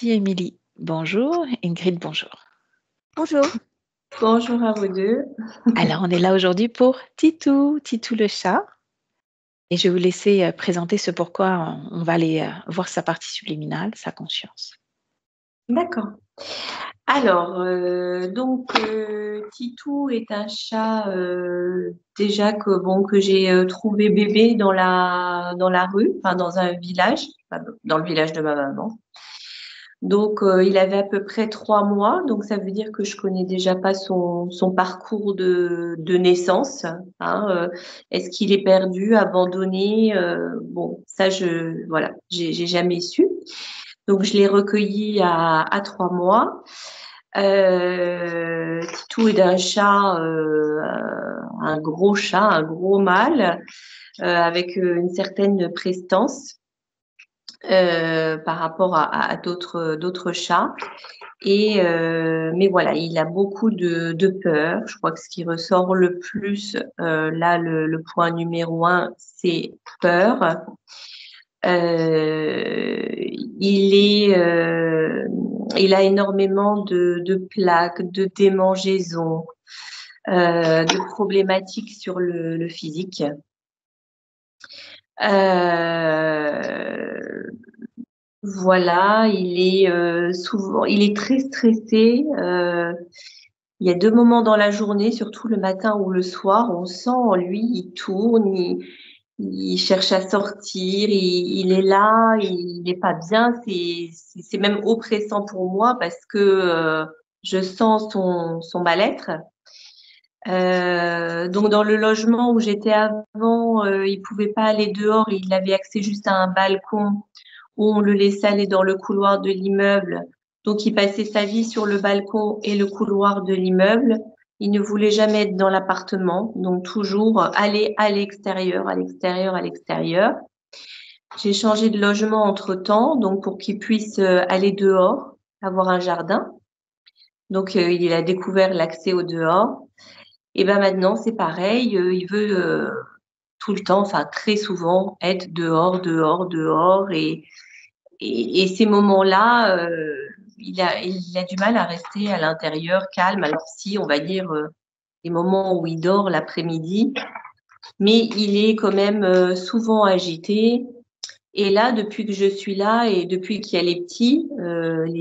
Merci Émilie. Bonjour Ingrid, bonjour. Bonjour. Bonjour à vous deux. Alors on est là aujourd'hui pour Titou, Titou le chat. Et je vais vous laisser présenter ce pourquoi on va aller voir sa partie subliminale, sa conscience. D'accord. Alors, Titou est un chat déjà que j'ai trouvé bébé dans la rue, enfin dans un village, enfin, dans le village de ma maman. Donc, il avait à peu près 3 mois, donc ça veut dire que je connais déjà pas son parcours de naissance. Hein, est-ce qu'il est perdu, abandonné? Bon, ça, voilà, j'ai jamais su. Donc, je l'ai recueilli à 3 mois. Titou est d'un chat, un gros chat, un gros mâle, avec une certaine prestance par rapport à d'autres chats. Mais voilà, il a beaucoup de peur. Je crois que ce qui ressort le plus, là, le point numéro 1, c'est peur. Il a énormément de plaques, de démangeaisons, de problématiques sur le physique. Voilà, il est très stressé. Il y a 2 moments dans la journée, surtout le matin ou le soir, on sent en lui, il tourne, il cherche à sortir, il est là, il n'est pas bien. C'est même oppressant pour moi parce que je sens son mal-être. Donc dans le logement où j'étais avant, il pouvait pas aller dehors, il avait accès juste à un balcon où on le laissait aller dans le couloir de l'immeuble. Donc il passait sa vie sur le balcon et le couloir de l'immeuble. Il ne voulait jamais être dans l'appartement, donc toujours aller à l'extérieur, à l'extérieur, à l'extérieur. J'ai changé de logement entre-temps, donc pour qu'il puisse aller dehors, avoir un jardin. Donc il a découvert l'accès au dehors. Et ben maintenant c'est pareil, il veut tout le temps, enfin très souvent, être dehors, dehors, dehors. Et ces moments-là, il a du mal à rester à l'intérieur calme. Alors si, on va dire, les moments où il dort l'après-midi, mais il est quand même souvent agité. Et là, depuis que je suis là et depuis qu'il y a les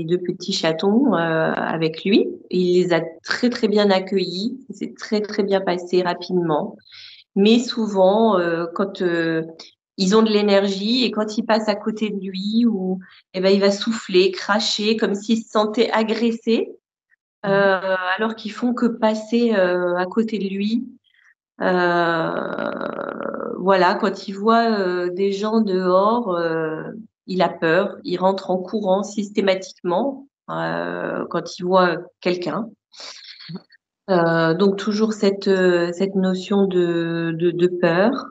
2 petits chatons avec lui, il les a très très bien accueillis. C'est très très bien passé rapidement. Mais souvent, quand ils ont de l'énergie et quand ils passent à côté de lui, eh ben, il va souffler, cracher, comme s'il se sentait agressé, alors qu'ils font que passer à côté de lui. Voilà, quand il voit des gens dehors, il a peur, il rentre en courant systématiquement quand il voit quelqu'un. Donc toujours cette notion de peur.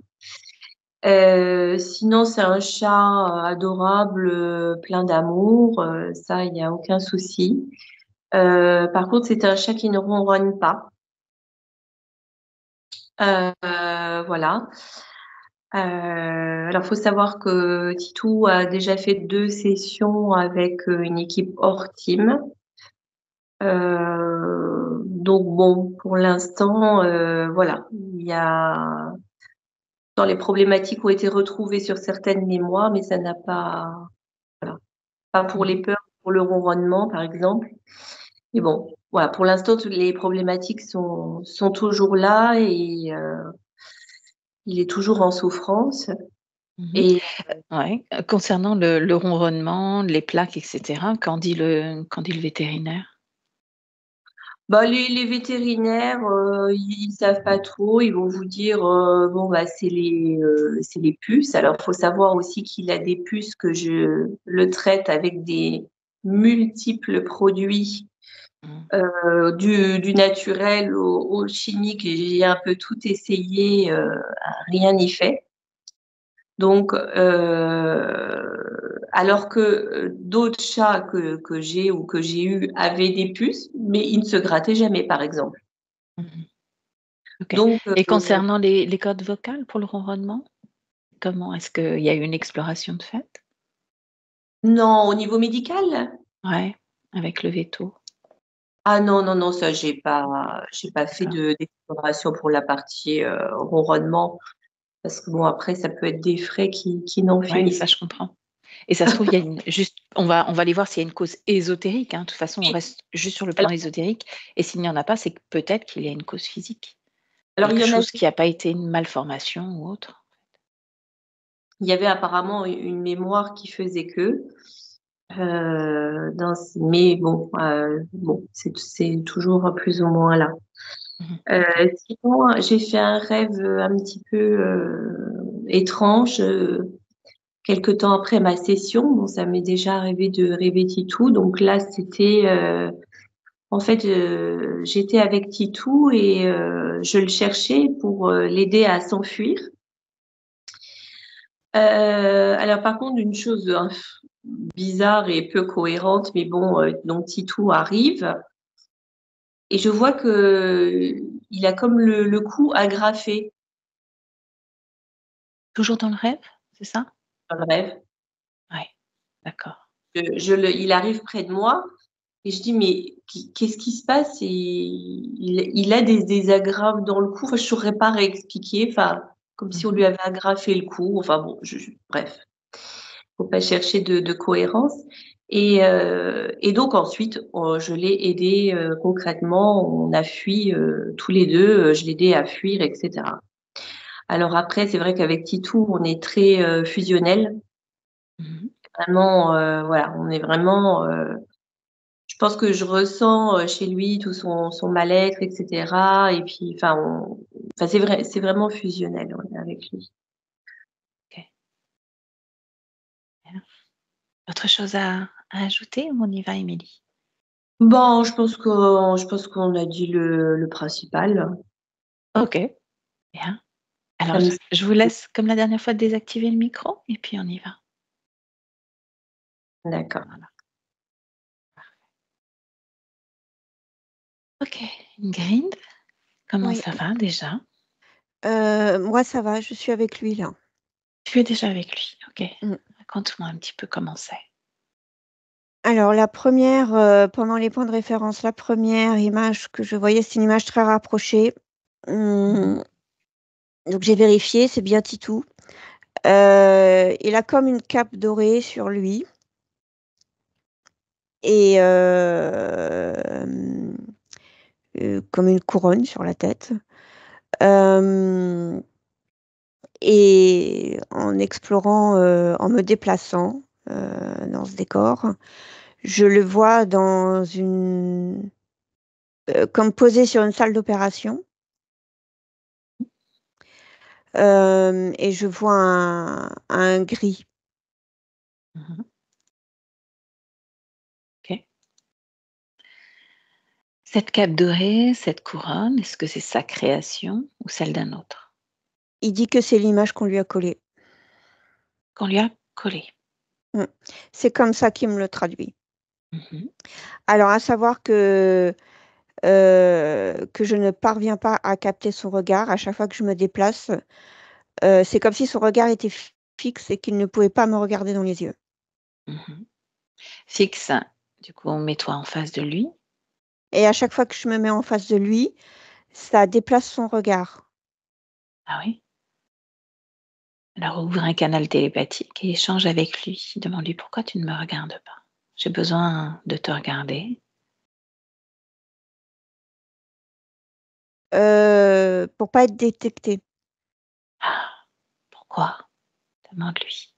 Sinon, c'est un chat adorable, plein d'amour. Ça, il n'y a aucun souci. Par contre, c'est un chat qui ne ronronne pas. Voilà. Alors, faut savoir que Titou a déjà fait 2 sessions avec une équipe hors team. Donc bon, pour l'instant, voilà, il y a dans les problématiques ont été retrouvées sur certaines mémoires, mais ça n'a pas, voilà, pas pour les peurs, pour le ronronnement, par exemple. Mais bon, voilà, pour l'instant, toutes les problématiques sont toujours là et il est toujours en souffrance. Et Ouais. Concernant le ronronnement, les plaques, etc., qu'en dit le vétérinaire? bah, les vétérinaires, ils savent pas trop. Ils vont vous dire, bon, bah, c'est les puces. Alors, faut savoir aussi qu'il a des puces que je le traite avec des multiples produits, du naturel au chimique. Et j'ai un peu tout essayé, rien n'y fait. Donc, alors que d'autres chats que j'ai ou que j'ai eu avaient des puces, mais ils ne se grattaient jamais, par exemple. Okay. Donc, Et concernant les cordes vocales pour le ronronnement, comment est-ce qu'il y a eu une exploration de fait? non, au niveau médical, Ouais, avec le veto. Ah non, non, non, ça, j'ai pas fait D'accord. d'exploration pour la partie ronronnement, parce que bon, après, ça peut être des frais qui n'en Ouais, finissent ça je comprends. Et ça se trouve, il y a juste on va aller voir s'il y a une cause ésotérique, hein. De toute façon, on pas. reste juste sur le plan Alors, ésotérique et s'il n'y en a pas, c'est que peut-être qu'il y a une cause physique. alors, Quelque chose qui a pas été une malformation ou autre. il y avait apparemment une mémoire qui faisait que, mais bon, bon, c'est toujours plus ou moins là. Mmh. OK. Sinon, j'ai fait un rêve un petit peu étrange quelque temps après ma session. Bon, ça m'est déjà arrivé de rêver Titou. Donc là, c'était en fait, j'étais avec Titou et je le cherchais pour l'aider à s'enfuir. Alors par contre, une chose bizarre et peu cohérente, mais bon, donc Titou arrive et je vois que il a comme le cou agrafé Toujours dans le rêve, c'est ça? dans le rêve. Ouais, d'accord. Il arrive près de moi et je dis: «Mais qu'est-ce qui se passe?» et il a des agrafes dans le cou. Enfin, je saurais pas réexpliquer, enfin, comme si on Mmh. lui avait agrafé le cou. Enfin bon, bref, faut pas chercher de cohérence et donc ensuite, je l'ai aidé, concrètement. On a fui, tous les 2, je l'ai aidé à fuir et cetera. Alors après, c'est vrai qu'avec Titou, on est très, fusionnels. Mmh. Vraiment, voilà, on est vraiment, je pense que je ressens, chez lui tout son mal-être et cetera et puis enfin c'est vraiment fusionnel, ouais, avec lui. OK, bien. Autre chose à ajouter ou on y va, Émilie? Bon, je pense qu'on a dit le principal. OK, bien. Alors Comme je vous laisse, comme la dernière fois, désactiver le micro et puis on y va. d'accord. Voilà. OK, Ingrid, comment Oui, ça va déjà? moi ça va, je suis avec lui là. Tu es déjà avec lui? OK. Mmh. Raconte-moi un petit peu comment c'est. Alors la première, pendant les points de référence, la première image que je voyais, c'est une image très rapprochée. Mmh. Mmh, donc j'ai vérifié, c'est bien Titou. Il a comme une cape dorée sur lui et comme une couronne sur la tête. Hem Et en explorant, en me déplaçant, dans ce décor, je le vois dans une comme posé sur une salle d'opération, et je vois un gris. Mmh. OK. Cette cape dorée, cette couronne, est-ce que c'est sa création ou celle d'un autre? Il dit que c'est l'image qu'on lui a collée. Qu'on lui a collée? Mmh. C'est comme ça qu'il me le traduit. Mmh. Alors à savoir que je ne parviens pas à capter son regard à chaque fois que je me déplace, c'est comme si son regard était fixe et qu'il ne pouvait pas me regarder dans les yeux. Mmh. Fixe, du coup, mets-toi en face de lui. Et à chaque fois que je me mets en face de lui, ça déplace son regard. Ah oui? Alors ouvre un canal télépathique et échange avec lui. Demande-lui: «Pourquoi tu ne me regardes pas? J'ai besoin de te regarder». Pour pas être détectée, «Ah, pourquoi?» demande-lui.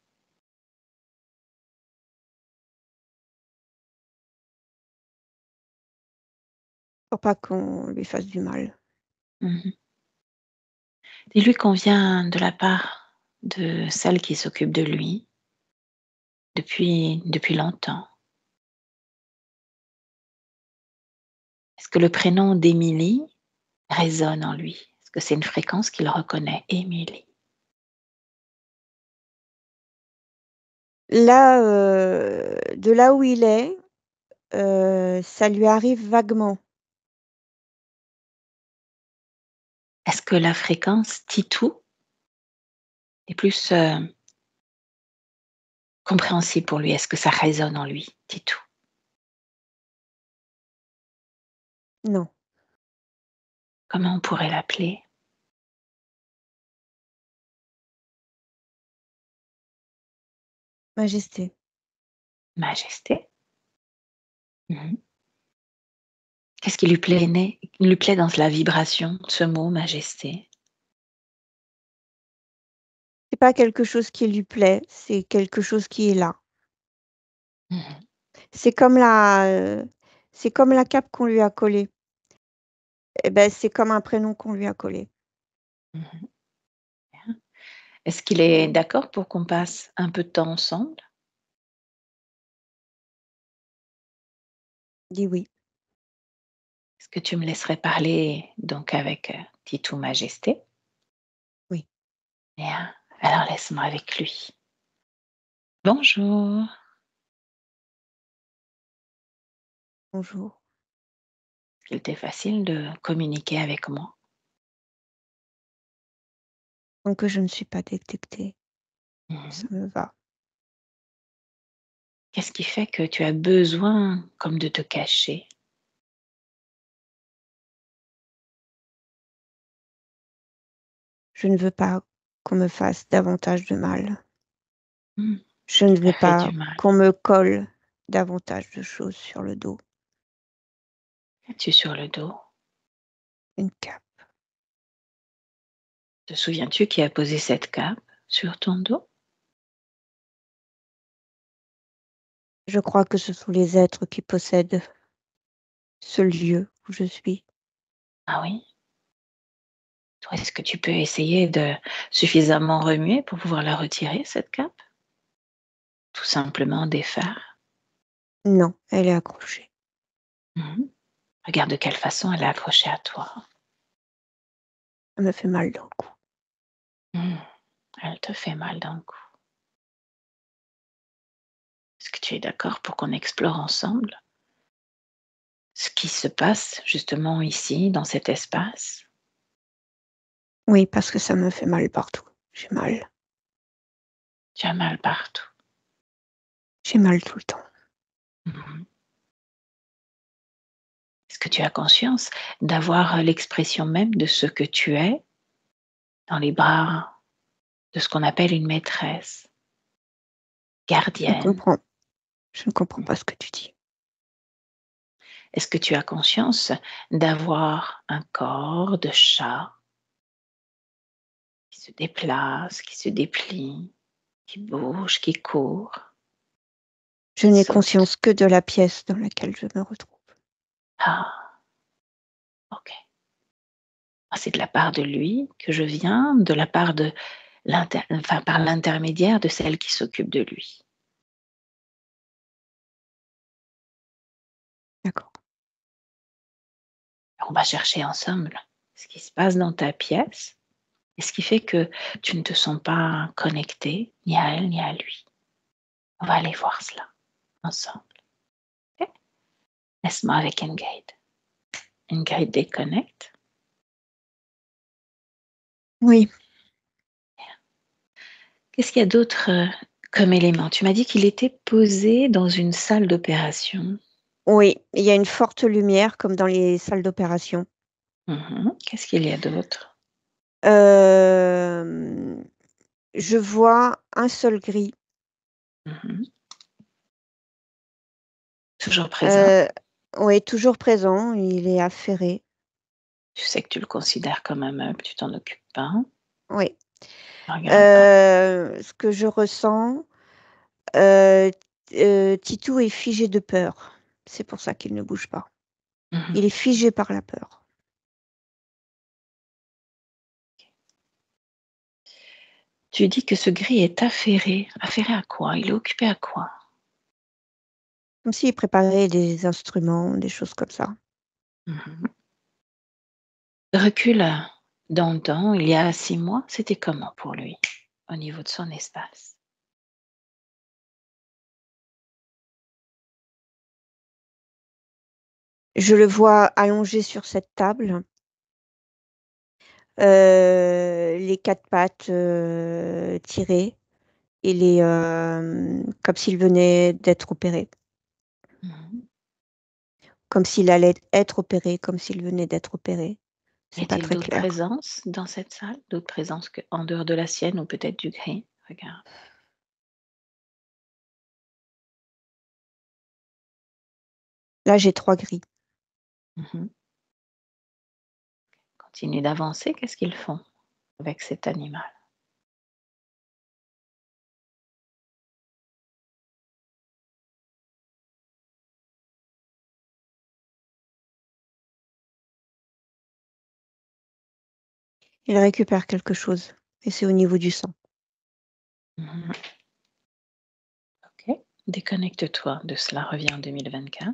pour pas qu'on lui fasse du mal. Mmh. Dis-lui qu'on vient de la part de celle qui s'occupe de lui depuis longtemps. Est-ce que le prénom d'Émilie résonne en lui? Est-ce que c'est une fréquence qu'il reconnaît? Émilie. Là, de là où il est, ça lui arrive vaguement. Est-ce que la fréquence Titou est plus, compréhensible pour lui? Est-ce que ça résonne en lui, Titou? Non. Comment on pourrait l'appeler? Majesté. Majesté? Mmh. Qu'est-ce qui lui plaît dans la vibration, ce mot majesté? C'est pas quelque chose qui lui plaît, c'est quelque chose qui est là. Mmh. C'est comme la cape qu'on lui a collée. Et ben, c'est comme un prénom qu'on lui a collé. Mmh. Bien. Est-ce qu'il est d'accord pour qu'on passe un peu de temps ensemble? Dis oui. Est-ce que tu me laisserais parler donc avec, Titou Majesté? Oui. Bien, alors laisse-moi avec lui. Bonjour. Bonjour. Est-ce qu'il t'est facile de communiquer avec moi? Tant que je ne suis pas détectée, Mmh. ça me va. Qu'est-ce qui fait que tu as besoin comme de te cacher? Je ne veux pas qu'on me fasse davantage de mal. Mmh. Je Qui ne t'a veux fait pas du mal? qu'on me colle davantage de choses sur le dos. As-tu sur le dos? Une cape. Te souviens-tu qui a posé cette cape sur ton dos? Je crois que ce sont les êtres qui possèdent ce lieu où je suis. Ah oui? Toi, est-ce que tu peux essayer de suffisamment remuer pour pouvoir la retirer, cette cape? Tout simplement défaire? Non, elle est accrochée. Mmh. Regarde de quelle façon elle est accrochée à toi. Elle me fait mal dans le cou. Mmh. Elle te fait mal d'un coup. Est-ce que tu es d'accord pour qu'on explore ensemble ce qui se passe justement ici, dans cet espace? Oui, parce que ça me fait mal partout. J'ai mal. Tu as mal partout. J'ai mal tout le temps. Mmh. Est-ce que tu as conscience d'avoir l'expression même de ce que tu es dans les bras de ce qu'on appelle une maîtresse, Je ne gardienne? comprends. Je ne comprends Mmh. pas ce que tu dis. Est-ce que tu as conscience d'avoir un corps de chat qui se déplace, qui se déplie, qui bouge, qui court, Je qui n'ai saute? conscience que de la pièce dans laquelle je me retrouve. Ah, OK. Ah, c'est de la part de lui que je viens, de la part de par l'intermédiaire de celle qui s'occupe de lui. D'accord. On va chercher ensemble ce qui se passe dans ta pièce et ce qui fait que tu ne te sens pas connecté ni à elle ni à lui. On va aller voir cela ensemble. OK? Laisse-moi avec Ingrid. Ingrid déconnecte. Oui, Qu'est-ce qu'il y a d'autre comme élément? Tu m'as dit qu'il était posé dans une salle d'opération. oui, il y a une forte lumière comme dans les salles d'opération. Mhm. Qu'est-ce qu'il y a d'autre? Hem, je vois un seul gris. Mhm. Toujours présent. Heu, oui, toujours présent, il est affairé. Tu sais que tu le considères comme un meuble, tu t'en occupes pas. Oui. Ne regarde pas. Ce que je ressens, heu Titou est figé de peur. C'est pour ça qu'il ne bouge pas. Mhm. Il est figé par la peur. Tu dis que ce gris est affairé. Affairé à quoi? Il est occupé à quoi? Comme s'il préparait des instruments, des choses comme ça. Mhm. Recule dans le temps, il y a 6 mois, c'était comment pour lui, au niveau de son espace? Je le vois allongé sur cette table, les 4 pattes, tirées et comme s'il venait d'être opéré. Mhm. comme s'il allait être opéré, comme s'il venait d'être opéré. Y C'est pas a-t-il très d'autres clair. présences dans cette salle? D'autres présences en dehors de la sienne ou peut-être du gris? Regarde. Là, j'ai 3 gris. Mhm. Continue d'avancer. Qu'est-ce qu'ils font avec cet animal? Il récupère quelque chose et c'est au niveau du sang. Mhm. Ok. Déconnecte-toi de cela. Reviens en 2024.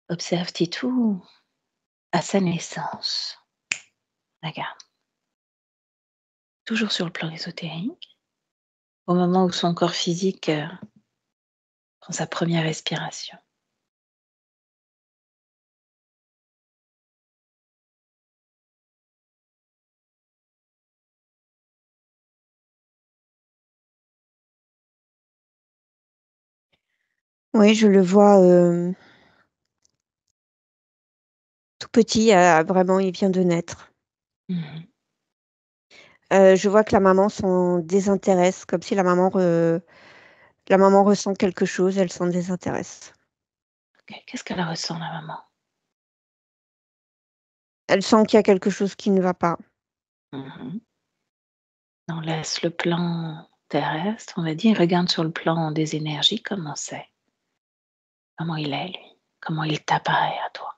Observe Titou à sa naissance. Regarde. Toujours sur le plan ésotérique. Au moment où son corps physique prend sa première respiration. Oui, je le vois tout petit, vraiment, il vient de naître. Mhm. Je vois que la maman s'en désintéresse, comme si la maman ressent quelque chose, elle s'en désintéresse. Ok. Qu'est-ce qu'elle ressent, la maman? Elle sent qu'il y a quelque chose qui ne va pas. Mhm. On laisse le plan terrestre, on va dire, regarde sur le plan des énergies, comment c'est? Comment il est, lui? Comment il t'apparaît à toi?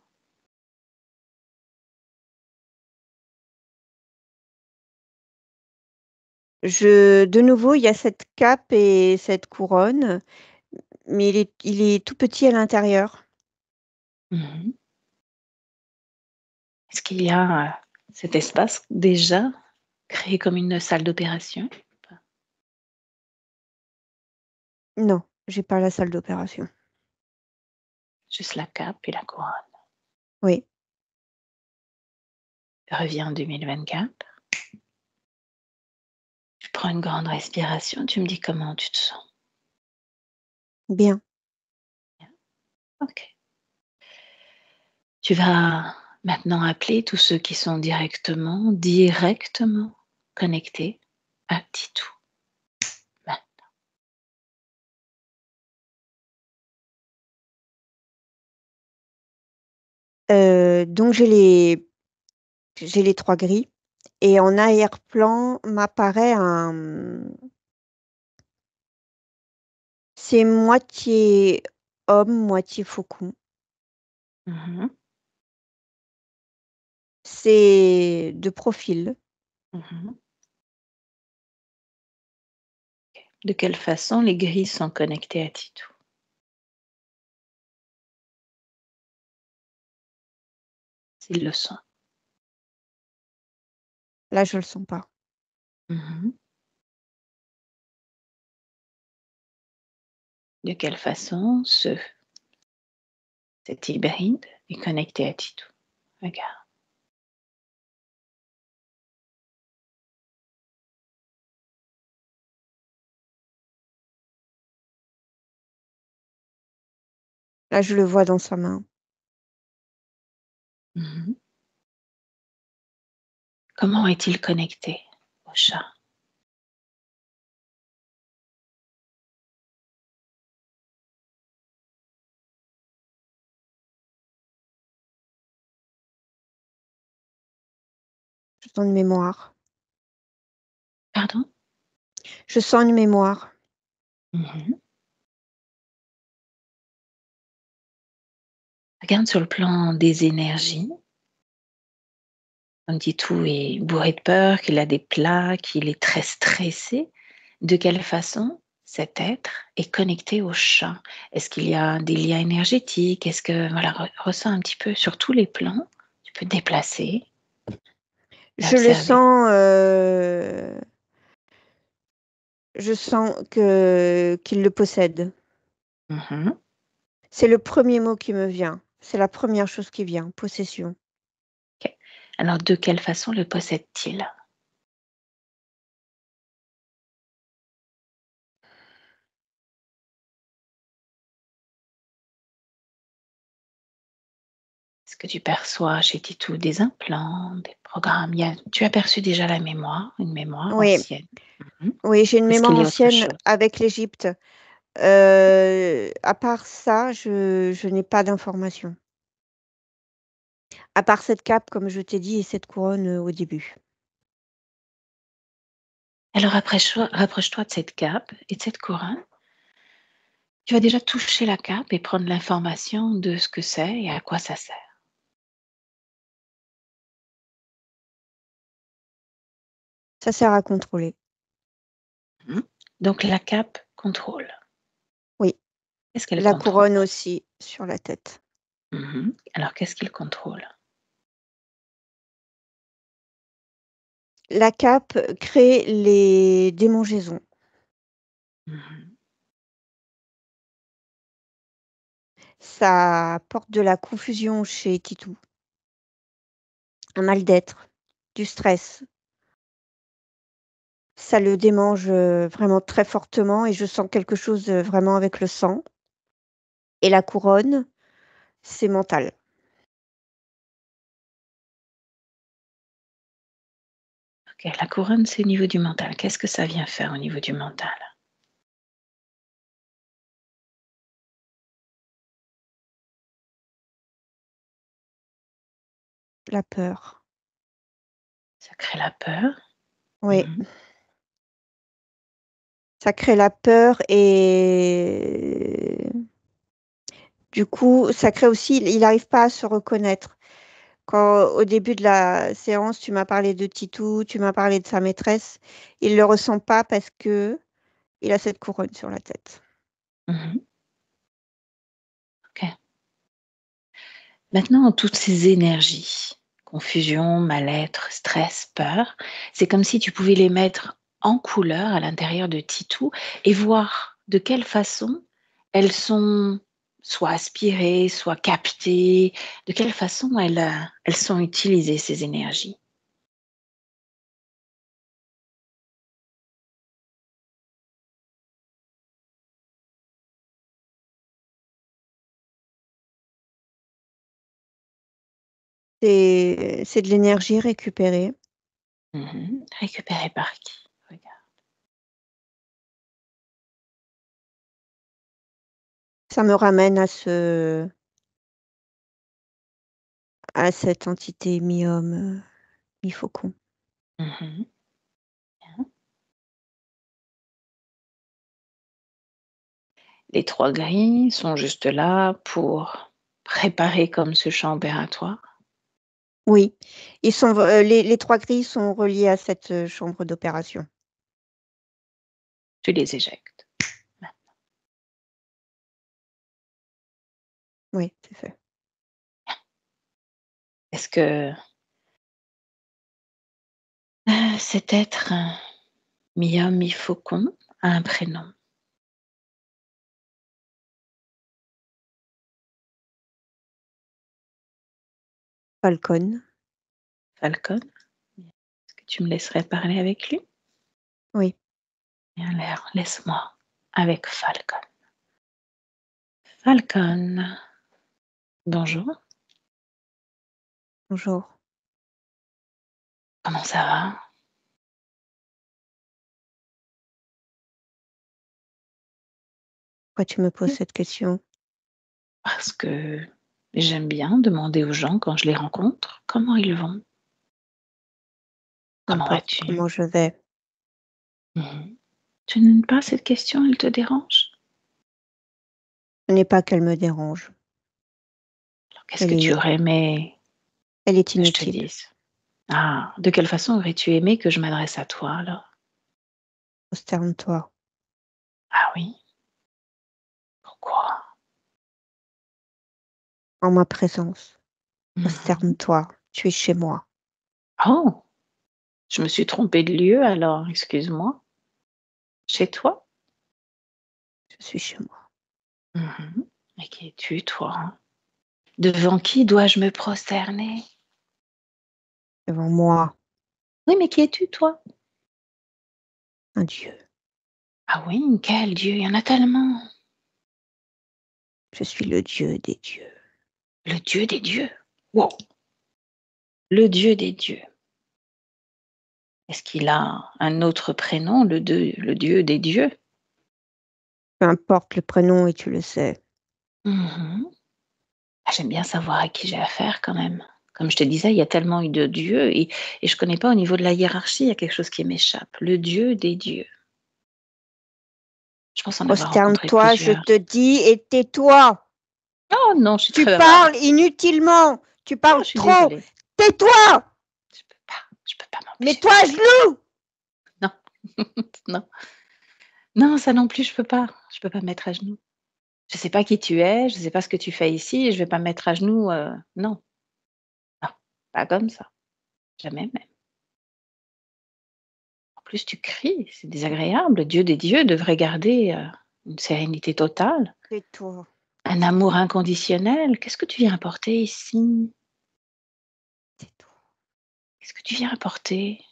De nouveau, il y a cette cape et cette couronne, mais il est tout petit à l'intérieur. Mhm. Est-ce qu'il y a cet espace déjà créé comme une salle d'opération? Non, j'ai pas la salle d'opération. Juste la cape et la couronne. Oui. Reviens en 2024. Tu prends une grande respiration, tu me dis comment tu te sens. Bien. Ok. Tu vas maintenant appeler tous ceux qui sont directement connectés à Titou. Donc j'ai les 3 gris et en arrière-plan m'apparaît c'est moitié homme, moitié faucon. Mhm, C'est de profil. mhm. De quelle façon les grilles sont connectées à Titou? S'ils le sont. Là, je le sens pas. Mhm. De quelle façon cet hybride est connecté à Titou? Regarde. Là, je le vois dans sa main. Mhm. Comment est-il connecté au chat? Je sens une mémoire. Pardon? Je sens une mémoire. Mhm. Regarde sur le plan des énergies. Comme Titou est bourré de peur, qu'il a des plaques, qu'il est très stressé. De quelle façon cet être est connecté au chat? Est-ce qu'il y a des liens énergétiques? Est-ce que, voilà, ressens un petit peu sur tous les plans. Tu peux te déplacer et Je le observer. sens, je sens qu'il le possède. Mhm. C'est le premier mot qui me vient. C'est la première chose qui vient, possession. Ok. Alors, de quelle façon le possède-t-il? Est-ce que tu perçois chez Titou des implants, des programmes? Tu as perçu déjà la mémoire, une mémoire Oui, ancienne. Mhm. oui, j'ai une Est-ce mémoire qu'il y a autre ancienne chose? avec l'Égypte. À part ça, je n'ai pas d'informations. À part cette cape, comme je t'ai dit, et cette couronne au début. Alors rapproche-toi de cette cape et de cette couronne. Tu vas déjà toucher la cape et prendre l'information de ce que c'est et à quoi ça sert. Ça sert à contrôler. Mhm. Donc la cape contrôle. Oui, Qu'est-ce qu'elle la contrôle? couronne aussi sur la tête. Mhm. Alors qu'est-ce qu'il contrôle? La cape crée les démangeaisons. Mhm. Ça apporte de la confusion chez Titou, un mal-d'être, du stress. Ça le démange vraiment très fortement et je sens quelque chose vraiment avec le sang. Et la couronne, c'est mental. Ok, la couronne, c'est au niveau du mental. Qu'est-ce que ça vient faire au niveau du mental? La peur. Ça crée la peur. Oui, Mhm. ça crée la peur et du coup, ça crée aussi, il n'arrive pas à se reconnaître. Quand au début de la séance, tu m'as parlé de Titou, tu m'as parlé de sa maîtresse, il le ressent pas parce que il a cette couronne sur la tête. Mhm. Ok. Maintenant, toutes ces énergies, confusion, mal-être, stress, peur, c'est comme si tu pouvais les mettre en couleur à l'intérieur de Titou et voir de quelle façon elles sont soit aspirées, soit captées, de quelle façon elles sont utilisées, ces énergies. C'est de l'énergie récupérée. Mhm. Récupérées par qui? Regarde. Ça me ramène à cette entité mi-homme, mi-faucon. Mhm. Les 3 grilles sont juste là pour préparer comme ce champ opératoire. Oui, ils sont les 3 grilles sont reliées à cette, chambre d'opération. Tu les éjectes. Oui, c'est fait. Est-ce que cet être mi-homme, mi-faucon a un prénom? Falcon, Falcon? Est-ce que tu me laisserais parler avec lui? oui, Bien l'air, laisse-moi avec Falcon. Falcon, bonjour, bonjour. comment ça va? Pourquoi tu me poses cette question? Parce que j'aime bien demander aux gens quand je les rencontre comment ils vont. Comment N'importe vas-tu? comment je vais. Mhm. Tu n'aimes pas cette question, elle te dérange? Ce n'est pas qu'elle me dérange, Alors qu'est-ce elle que tu est aurais aimé elle est que je te inutile. dise? Ah, de quelle façon aurais-tu aimé que je m'adresse à toi alors? Prosterne-toi Ah oui? Pourquoi? en ma présence. Mhm. Prosterne-toi, tu es chez moi. Oh! Je me suis trompée de lieu alors, excuse-moi. Chez toi? Je suis chez moi. Mhm. Et qui es-tu, toi? Devant qui dois-je me prosterner? Devant moi, Oui, mais qui es-tu, toi? un Dieu. Ah oui, quel Dieu? Il y en a tellement. Je suis le Dieu des dieux. Le Dieu des dieux. Wow. Le Dieu des dieux. Est-ce qu'il a un autre prénom, le Dieu des dieux? Peu importe le prénom et tu le sais. Mhm. Ah, j'aime bien savoir à qui j'ai affaire quand même. Comme je te disais, il y a tellement eu de dieux et je ne connais pas au niveau de la hiérarchie, il y a quelque chose qui m'échappe. Le Dieu des dieux. Je pense en avoir rencontré Prosterne-toi, je plusieurs. te dis, et tais-toi. Oh non, je suis Tu très bavarde. parles inutilement. Tu Oh, parles je suis trop. désolée. Tais-toi. Je peux pas m'empêcher de Mets-toi à parler. genoux. Non, non. Non, ça non plus, je peux pas. Je peux pas me mettre à genoux. Je sais pas qui tu es, je sais pas ce que tu fais ici et je vais pas me mettre à genoux, non. Non, pas comme ça. Jamais même. En plus, tu cries, c'est désagréable. Le Dieu des dieux devrait garder, une sérénité totale, Tais-toi. un amour inconditionnel. Qu'est-ce que tu viens apporter ici? Tais-toi. Qu'est-ce que tu viens apporter?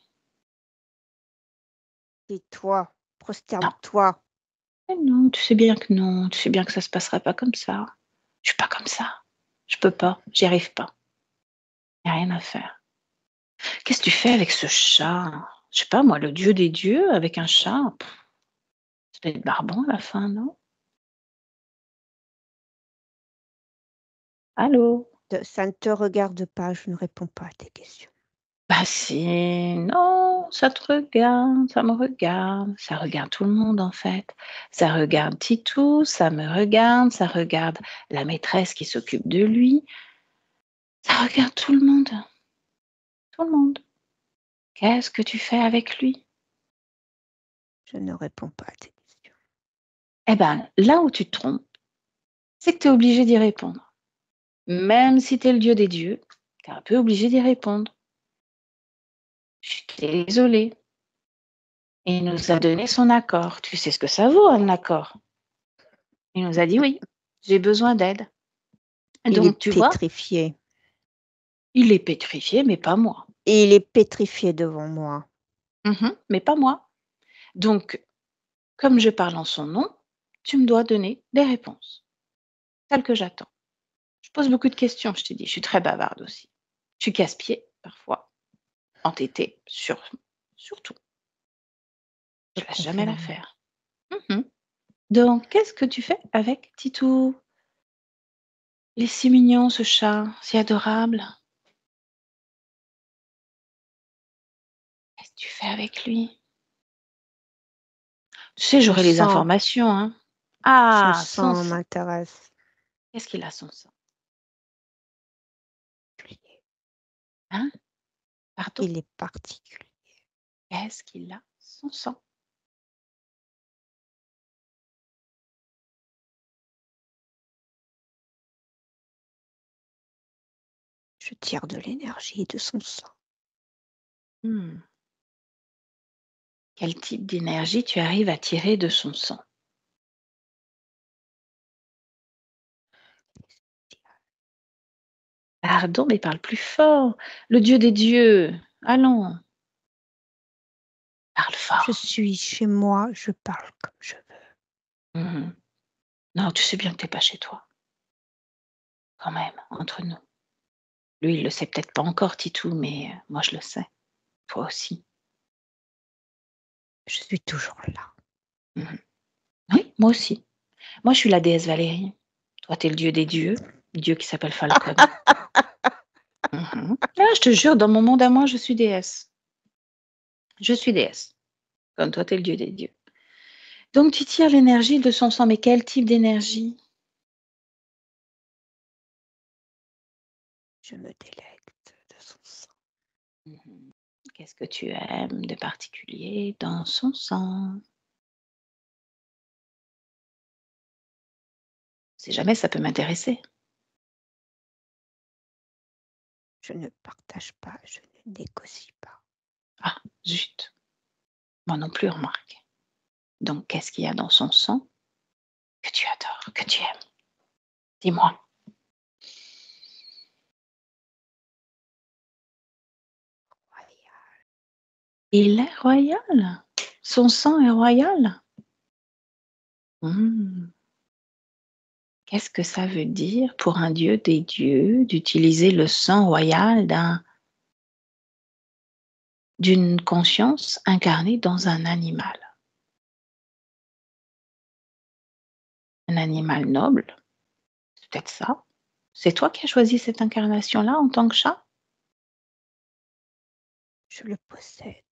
Tais-toi. Non. Prosterne-toi. Mais non, tu sais bien que non, tu sais bien que ça se passera pas comme ça. Je suis pas comme ça. Je peux pas, j'y arrive pas. Y a rien à faire. Qu'est-ce que tu fais avec ce chat? Je sais pas moi, le Dieu des dieux avec un chat? Ça doit être barbant à la fin, non? Allô? Ça ne te regarde pas, je ne réponds pas à tes questions. Bah si, non, ça te regarde, ça me regarde, ça regarde tout le monde en fait. Ça regarde Titou, ça me regarde, ça regarde la maîtresse qui s'occupe de lui. Ça regarde tout le monde. Tout le monde. Qu'est-ce que tu fais avec lui? Je ne réponds pas à tes questions. Eh ben, là où tu te trompes, c'est que tu es obligé d'y répondre. Même si tu es le Dieu des dieux, tu es un peu obligé d'y répondre. Je suis désolée. Il nous a donné son accord. Tu sais ce que ça vaut un accord? Il nous a dit oui, j'ai besoin d'aide. Il est Donc tu vois, pétrifié. il est pétrifié, mais pas moi. Et il est pétrifié devant moi. Mais pas moi. Donc, comme je parle en son nom, tu me dois donner des réponses, telles que j'attends. Je pose beaucoup de questions, je t'ai dit, je suis très bavarde aussi. Je suis casse-pied, parfois, entêtée, surtout. Je Je lâche jamais confirme. l'affaire. Donc, qu'est-ce que tu fais avec Titou? Il est si mignon, ce chat, si adorable. Qu'est-ce que tu fais avec lui? Tu sais, Son j'aurai les sang. informations, hein. Son Ah, son sang sang. m'intéresse. Qu'est-ce qu'il a, son sang? Hein? Pardon? Il est particulier. Qu'est-ce qu'il a, son sang? Je tire de l'énergie de son sang. Quel type d'énergie tu arrives à tirer de son sang? Pardon, mais parle plus fort. Le Dieu des dieux. Allons, parle Je fort. suis chez moi, je parle comme je veux. Non, tu sais bien que tu es pas chez toi. Quand même, entre nous. Lui, il le sait peut-être pas encore, Titou, mais moi je le sais. Toi aussi. Je suis toujours là. Mmh. Oui, moi aussi. Moi, je suis la déesse Valérie. Toi, tu es le dieu des dieux, dieu qui s'appelle Falcon. Ah, je te jure, dans mon monde à moi, je suis déesse. Je suis déesse. Comme toi, tu es le dieu des dieux. Donc, tu tires l'énergie de son sang. Mais quel type d'énergie? Je me délecte de son sang. Qu'est-ce que tu aimes de particulier dans son sang? Si jamais ça peut m'intéresser. Je ne partage pas, je ne négocie pas. Ah, zut. Moi non plus, remarque. Donc, qu'est-ce qu'il y a dans son sang que tu adores, que tu aimes? Dis-moi. Royal. Il est royal. Son sang est royal. Mmh. Qu'est-ce que ça veut dire pour un dieu des dieux d'utiliser le sang royal d'une conscience incarnée dans un animal? Un animal noble, c'est peut-être ça. C'est toi qui as choisi cette incarnation-là en tant que chat? Je le possède.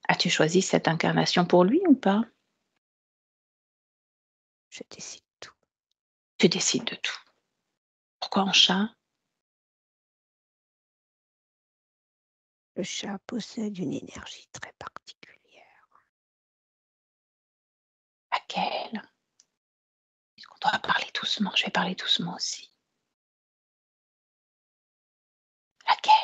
As-tu choisi cette incarnation pour lui ou pas? Je décide tout. Tu décides de tout. Pourquoi en chat? Le chat possède une énergie très particulière. Laquelle? Est-ce qu'on doit parler doucement? Je vais parler doucement aussi. Laquelle?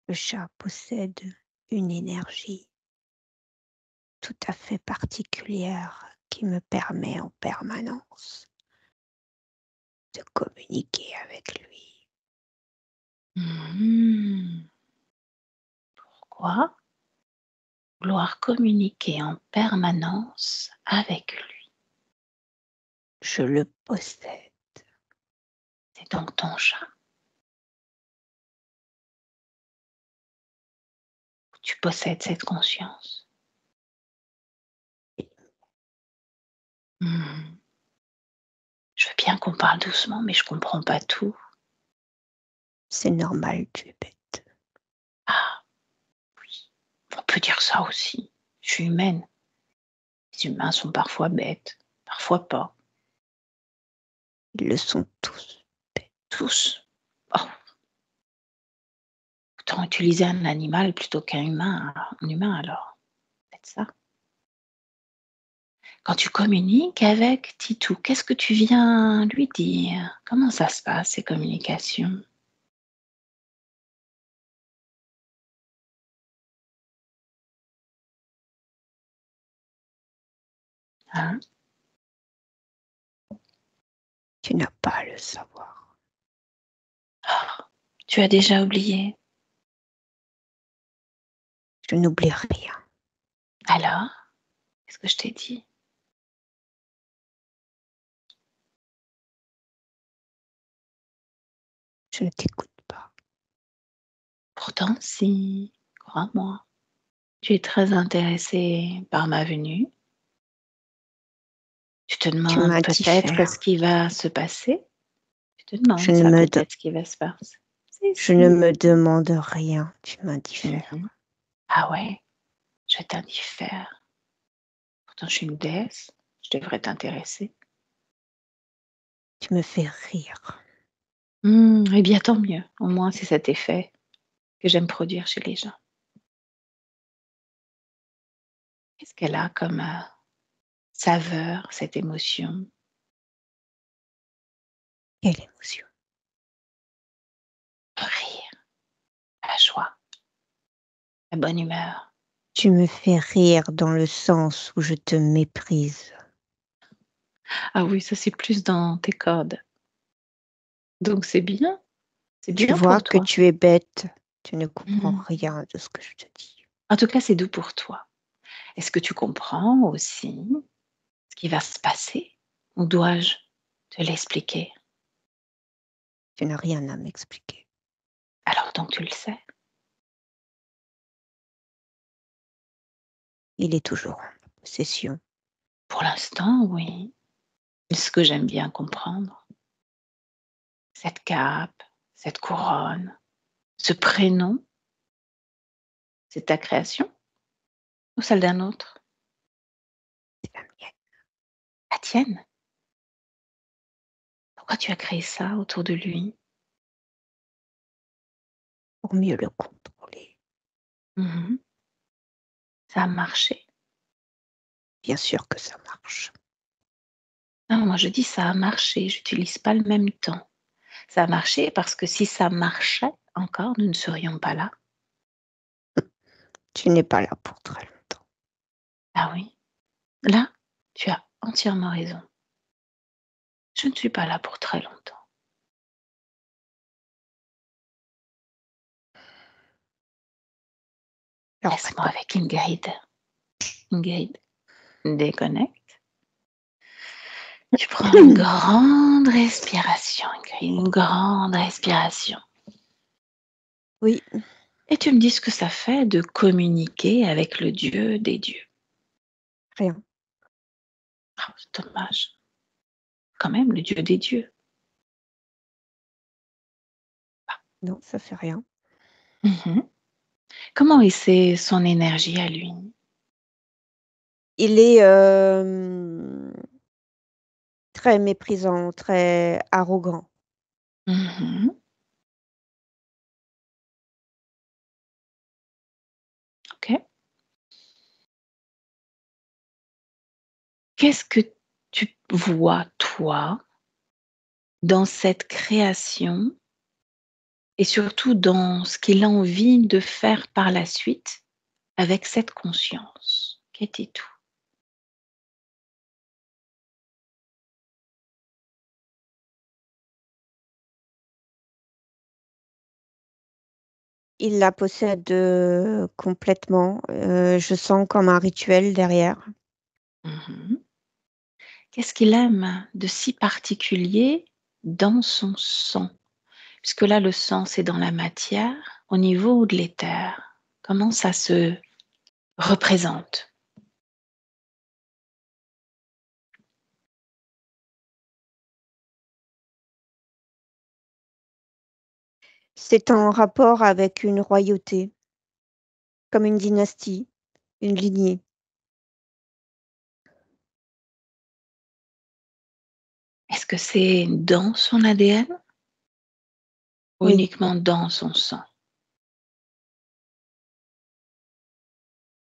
Le chat possède une énergie tout à fait particulière qui me permet en permanence de communiquer avec lui. Pourquoi vouloir communiquer en permanence avec lui? Je le possède. C'est donc ton chat. Tu possèdes cette conscience. Je veux bien qu'on parle doucement, mais je comprends pas tout. C'est normal, tu es bête. Ah, oui, on peut dire ça aussi. Je suis humaine. Les humains sont parfois bêtes, parfois pas. Ils le sont tous. Tous. Oh, autant utiliser un animal plutôt qu'un humain, un humain alors. C'est ça. Quand tu communiques avec Titou, qu'est-ce que tu viens lui dire? Comment ça se passe, ces communications? Hein? Tu n'as pas à le savoir. Oh, tu as déjà oublié. Je n'oublie rien. Alors, qu'est-ce que je t'ai dit? Je ne t'écoute pas. Pourtant, si, crois-moi, tu es très intéressé par ma venue. Tu te Tu demandes peut-être ce m'indiffères. qui va se passer. Tu te Je demandes ne ça me, de- peut-être ce qui va se passer. Si, je ne si. me demande rien. Tu m'indiffères. Ah ouais, je t'indiffère. Pourtant, je suis une déesse. Je devrais t'intéresser. Tu me fais rire. Eh bien, tant mieux. Au moins, c'est cet effet que j'aime produire chez les gens. Qu'est-ce qu'elle a comme saveur, cette émotion? Quelle émotion. Le rire, la joie, la bonne humeur. Tu me fais rire dans le sens où je te méprise. Ah oui, ça c'est plus dans tes cordes. Donc c'est bien. C'est Tu bien vois pour que toi. tu es bête. Tu ne comprends Mmh. rien de ce que je te dis. En tout cas, c'est doux pour toi. Est-ce que tu comprends aussi ce qui va se passer? Ou dois-je te l'expliquer? Tu n'as rien à m'expliquer. Alors donc tu le sais. Il est toujours en ma possession. Pour l'instant, oui. C'est ce que j'aime bien comprendre. Cette cape, cette couronne, ce prénom, c'est ta création ou celle d'un autre? C'est la mienne. La tienne? Pourquoi tu as créé ça autour de lui? Pour mieux le contrôler. Mmh. Ça a marché? Bien sûr que ça marche. Non, moi je dis ça a marché, j'utilise pas le même temps. Ça a marché parce que si ça marchait encore, nous ne serions pas là. Tu n'es pas là pour très longtemps. Ah oui, là, tu as entièrement raison. Je ne suis pas là pour très longtemps. Alors Laisse-moi maintenant, avec Ingrid. Ingrid, déconnecte. Tu prends une grande respiration, une grande respiration. Oui. Et tu me dis ce que ça fait de communiquer avec le Dieu des dieux. Rien. Oh, c'est dommage. Quand même, le Dieu des dieux. Non, ça fait rien. Comment est son énergie à lui? Il est très méprisant, très arrogant. Ok. Qu'est-ce que tu vois, toi, dans cette création et surtout dans ce qu'il a envie de faire par la suite avec cette conscience? Qu'était tout? Il la possède complètement. Je sens comme un rituel derrière. Qu'est-ce qu'il aime de si particulier dans son sang? Puisque là, le sang, c'est dans la matière, au niveau de l'éther. Comment ça se représente? C'est en rapport avec une royauté, comme une dynastie, une lignée. Est-ce que c'est dans son ADN ou Oui, uniquement dans son sang?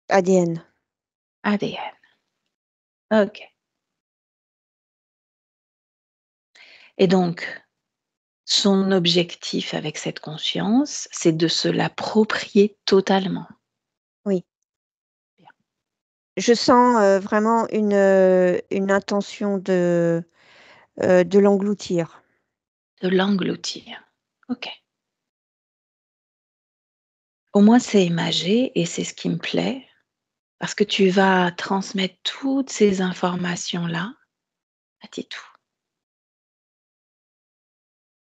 ADN. ADN. Ok. Et donc, son objectif avec cette conscience, c'est de se l'approprier totalement. Oui. Bien. Je sens vraiment une intention de l'engloutir. De l'engloutir. Ok. Au moins, c'est imagé et c'est ce qui me plaît parce que tu vas transmettre toutes ces informations-là à Titou.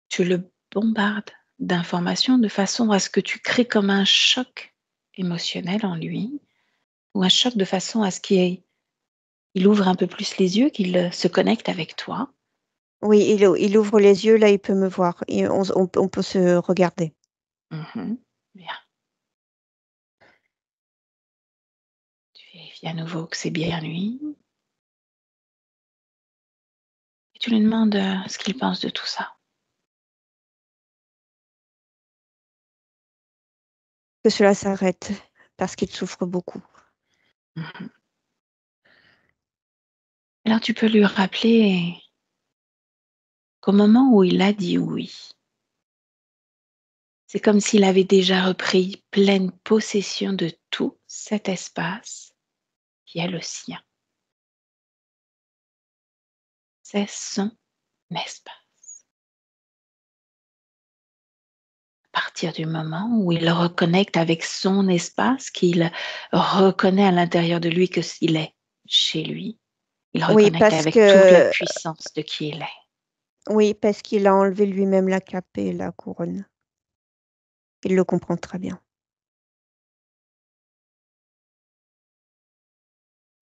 Tu le bombardes d'informations de façon à ce que tu crées comme un choc émotionnel en lui ou un choc de façon à ce qu'il ouvre un peu plus les yeux, qu'il se connecte avec toi. Oui, il ouvre les yeux, là, il peut me voir. Et on peut se regarder. Bien. Tu vérifies à nouveau que c'est bien lui. Et tu lui demandes ce qu'il pense de tout ça. Que cela s'arrête, parce qu'il souffre beaucoup. Alors tu peux lui rappeler qu'au moment où il a dit oui, c'est comme s'il avait déjà repris pleine possession de tout cet espace qui est le sien. C'est son espace. À partir du moment où il reconnecte avec son espace, qu'il reconnaît à l'intérieur de lui que s'il est chez lui, il Oui, reconnecte parce avec toute la que puissance de qui il est. oui, parce qu'il a enlevé lui-même la cape et la couronne. Il le comprend très bien.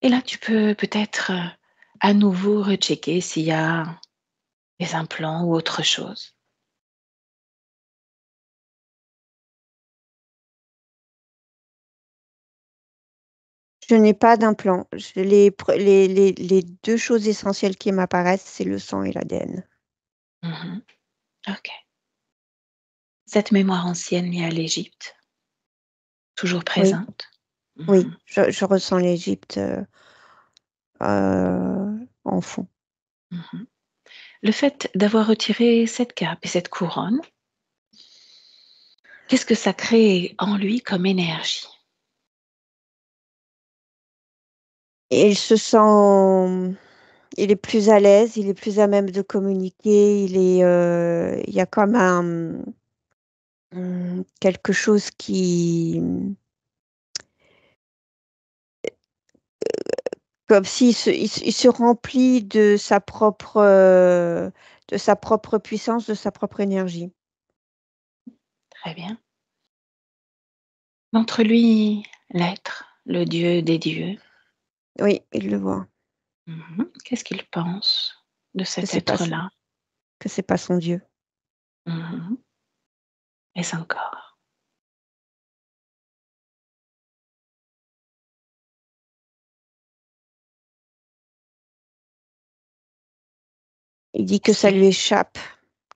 Et là, tu peux peut-être à nouveau rechecker s'il y a des implants ou autre chose. Je n'ai pas d'implant. Les 2 choses essentielles qui m'apparaissent, c'est le sang et l'ADN. Ok. Cette mémoire ancienne liée à l'Égypte, toujours Oui, présente. oui, je ressens l'Égypte, en fond. Le fait d'avoir retiré cette cape et cette couronne, qu'est-ce que ça crée en lui comme énergie? Et il est plus à l'aise, il est plus à même de communiquer, il y a comme quelque chose qui Comme s'il il se remplit de sa propre puissance, de sa propre énergie. Très bien. Montre-lui l'être, le Dieu des dieux. Oui, il le voit. Qu'est-ce qu'il pense de Que cet c'est pas être-là? que c'est pas son Dieu. Et encore. Il dit que Est-ce ça qu'il- lui échappe,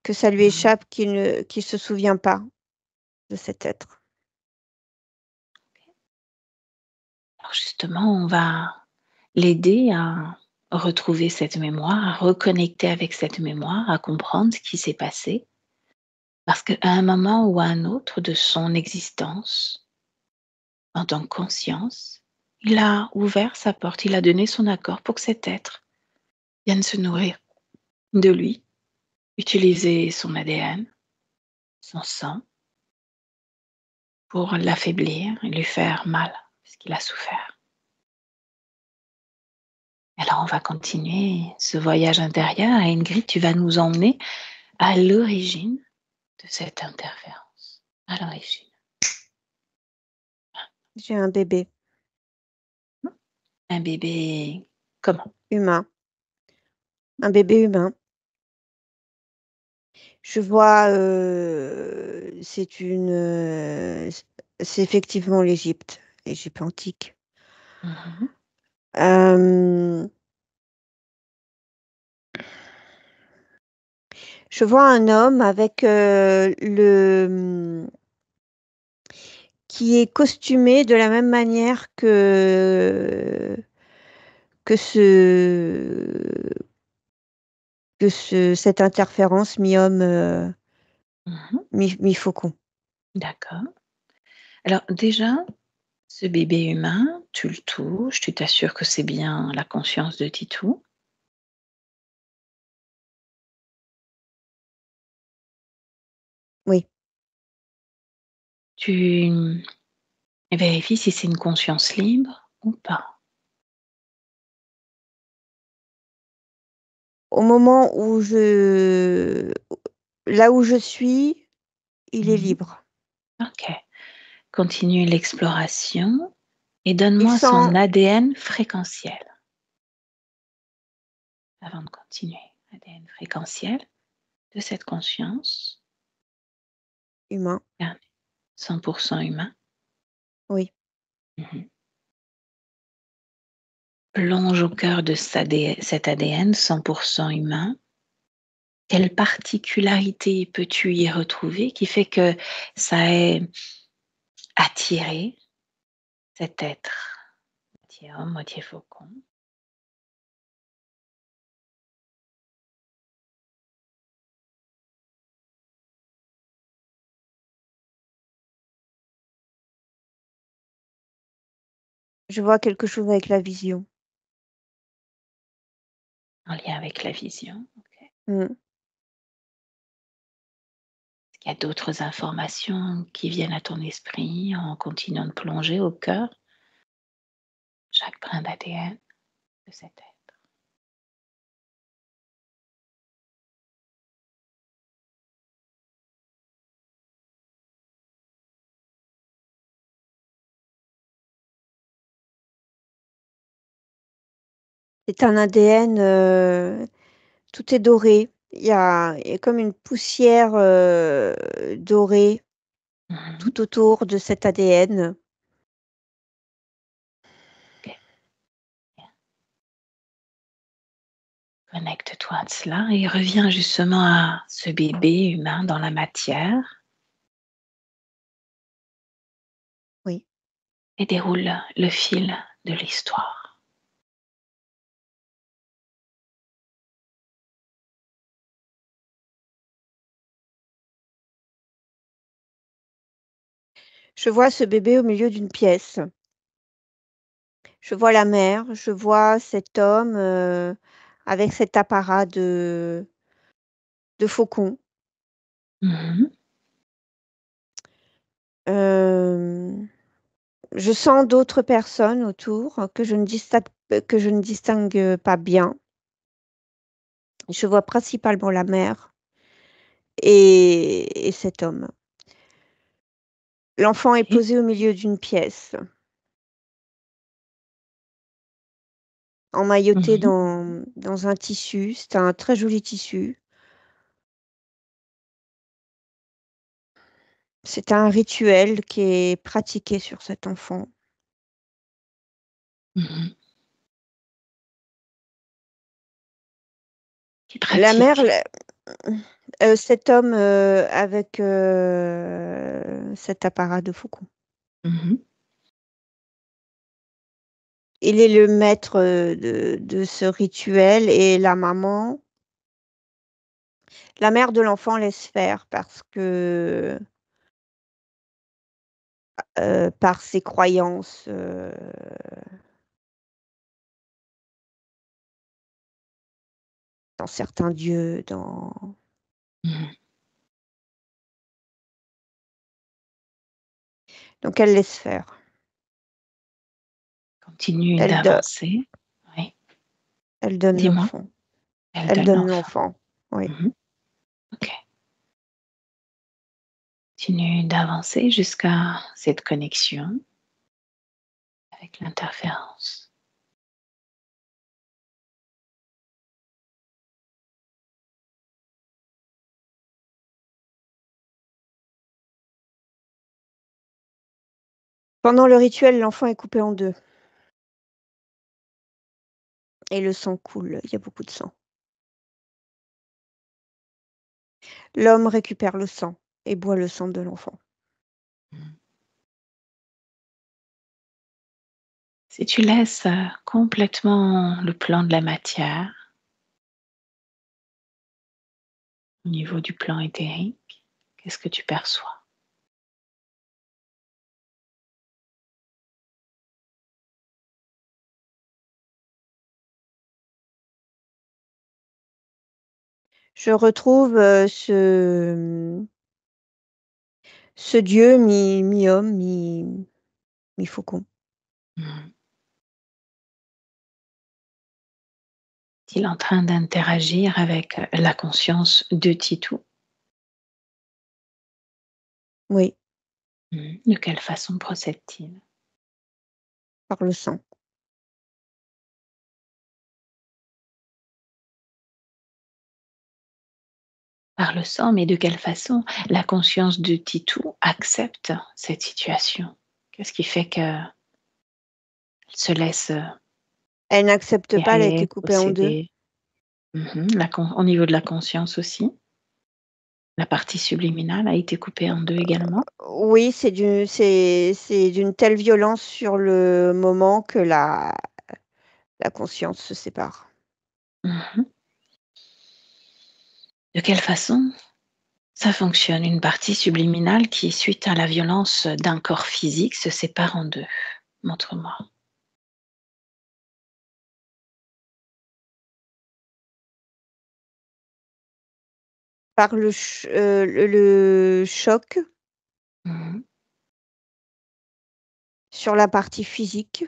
Mhm. qu'il se souvient pas de cet être. Alors justement, on va l'aider à retrouver cette mémoire, à reconnecter avec cette mémoire, à comprendre ce qui s'est passé. Parce qu'à un moment ou à un autre de son existence, en tant que conscience, il a ouvert sa porte, il a donné son accord pour que cet être vienne se nourrir de lui, utiliser son ADN, son sang, pour l'affaiblir et lui faire mal, parce qu'il a souffert. Alors on va continuer ce voyage intérieur et Ingrid, tu vas nous emmener à l'origine de cette interférence. À l'origine. J'ai un bébé Un bébé comment? humain. Un bébé humain. Je vois, c'est effectivement l'Égypte antique. Mhm. Euh, je vois un homme avec qui est costumé de la même manière que cette interférence mi-homme, Mhm. mi-faucon. D'accord. Alors déjà, ce bébé humain, tu le touches, tu t'assures que c'est bien la conscience de Titou. Oui. Tu vérifies si c'est une conscience libre ou pas. Au moment là où je suis, il est Mhm. libre. Ok. Continue l'exploration et Il donne-moi sent son ADN fréquentiel. Avant de continuer, ADN fréquentiel de cette conscience. humain. 100% humain. Oui. Mhm. Plonge au cœur de cet ADN 100% humain. Quelle particularité peux-tu y retrouver qui fait que ça ait attiré cet être, moitié homme, moitié faucon? Je vois quelque chose avec la vision. En lien avec la vision. Okay. Mm. Est-ce qu'il y a d'autres informations qui viennent à ton esprit en continuant de plonger au cœur chaque brin d'ADN de cet être? C'est un ADN, tout est doré. Il y a comme une poussière dorée Mhm. tout autour de cet ADN. Okay. Connecte-toi à cela et reviens justement à ce bébé humain dans la matière. Oui. Et déroule le fil de l'histoire. Je vois ce bébé au milieu d'une pièce. Je vois la mère, je vois cet homme avec cet apparat de faucon. Mhm. Je sens d'autres personnes autour que je ne que je ne distingue pas bien. Je vois principalement la mère et cet homme. L'enfant est Ok. posé au milieu d'une pièce, emmailloté Mhm. dans un tissu. C'est un très joli tissu. C'est un rituel qui est pratiqué sur cet enfant. Mhm. Qui La mère, pratique. cet homme avec cet apparat de Foucault. Mhm. Il est le maître de ce rituel et la mère de l'enfant laisse faire parce que par ses croyances dans certains dieux, Mhm. donc elle laisse faire. Continue Elle, do- d'avancer. Oui. elle donne Dis-moi. l'enfant. Elle Elle donne donne l'enfant. l'enfant. Oui. Mhm. Ok. Continue d'avancer jusqu'à cette connexion avec l'interférence. Pendant le rituel, l'enfant est coupé en deux et le sang coule. Il y a beaucoup de sang. L'homme récupère le sang et boit le sang de l'enfant. Mhm. Si tu laisses complètement le plan de la matière au niveau du plan éthérique, qu'est-ce que tu perçois? Je retrouve ce dieu mi-homme, mi-faucon. Mhm. Est-il en train d'interagir avec la conscience de Titou? Oui, Mhm. De quelle façon procède-t-il? par le sang. Par le sang, mais de quelle façon la conscience de Titou accepte cette situation? Qu'est-ce qui fait qu'elle se laisse Elle n'accepte pas, elle a été guérir, coupée en deux. posséder? Mhm. Au niveau de la conscience aussi, la partie subliminale a été coupée en deux également. Oui, c'est d'une telle violence sur le moment que la conscience se sépare. Mhm. De quelle façon ça fonctionne? Une partie subliminale qui, suite à la violence d'un corps physique, se sépare en deux. Montre-moi. Par le choc Mhm. sur la partie physique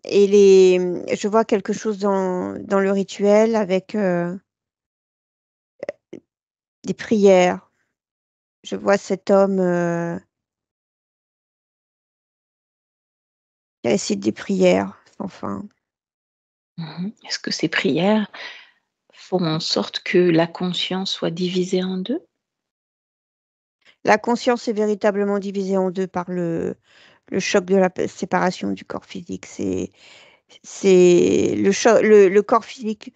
et je vois quelque chose dans le rituel avec des prières. Je vois cet homme qui récite des prières sans fin. Mhm. Est-ce que ces prières font en sorte que la conscience soit divisée en deux? La conscience est véritablement divisée en deux par le choc de la séparation du corps physique. C'est le corps physique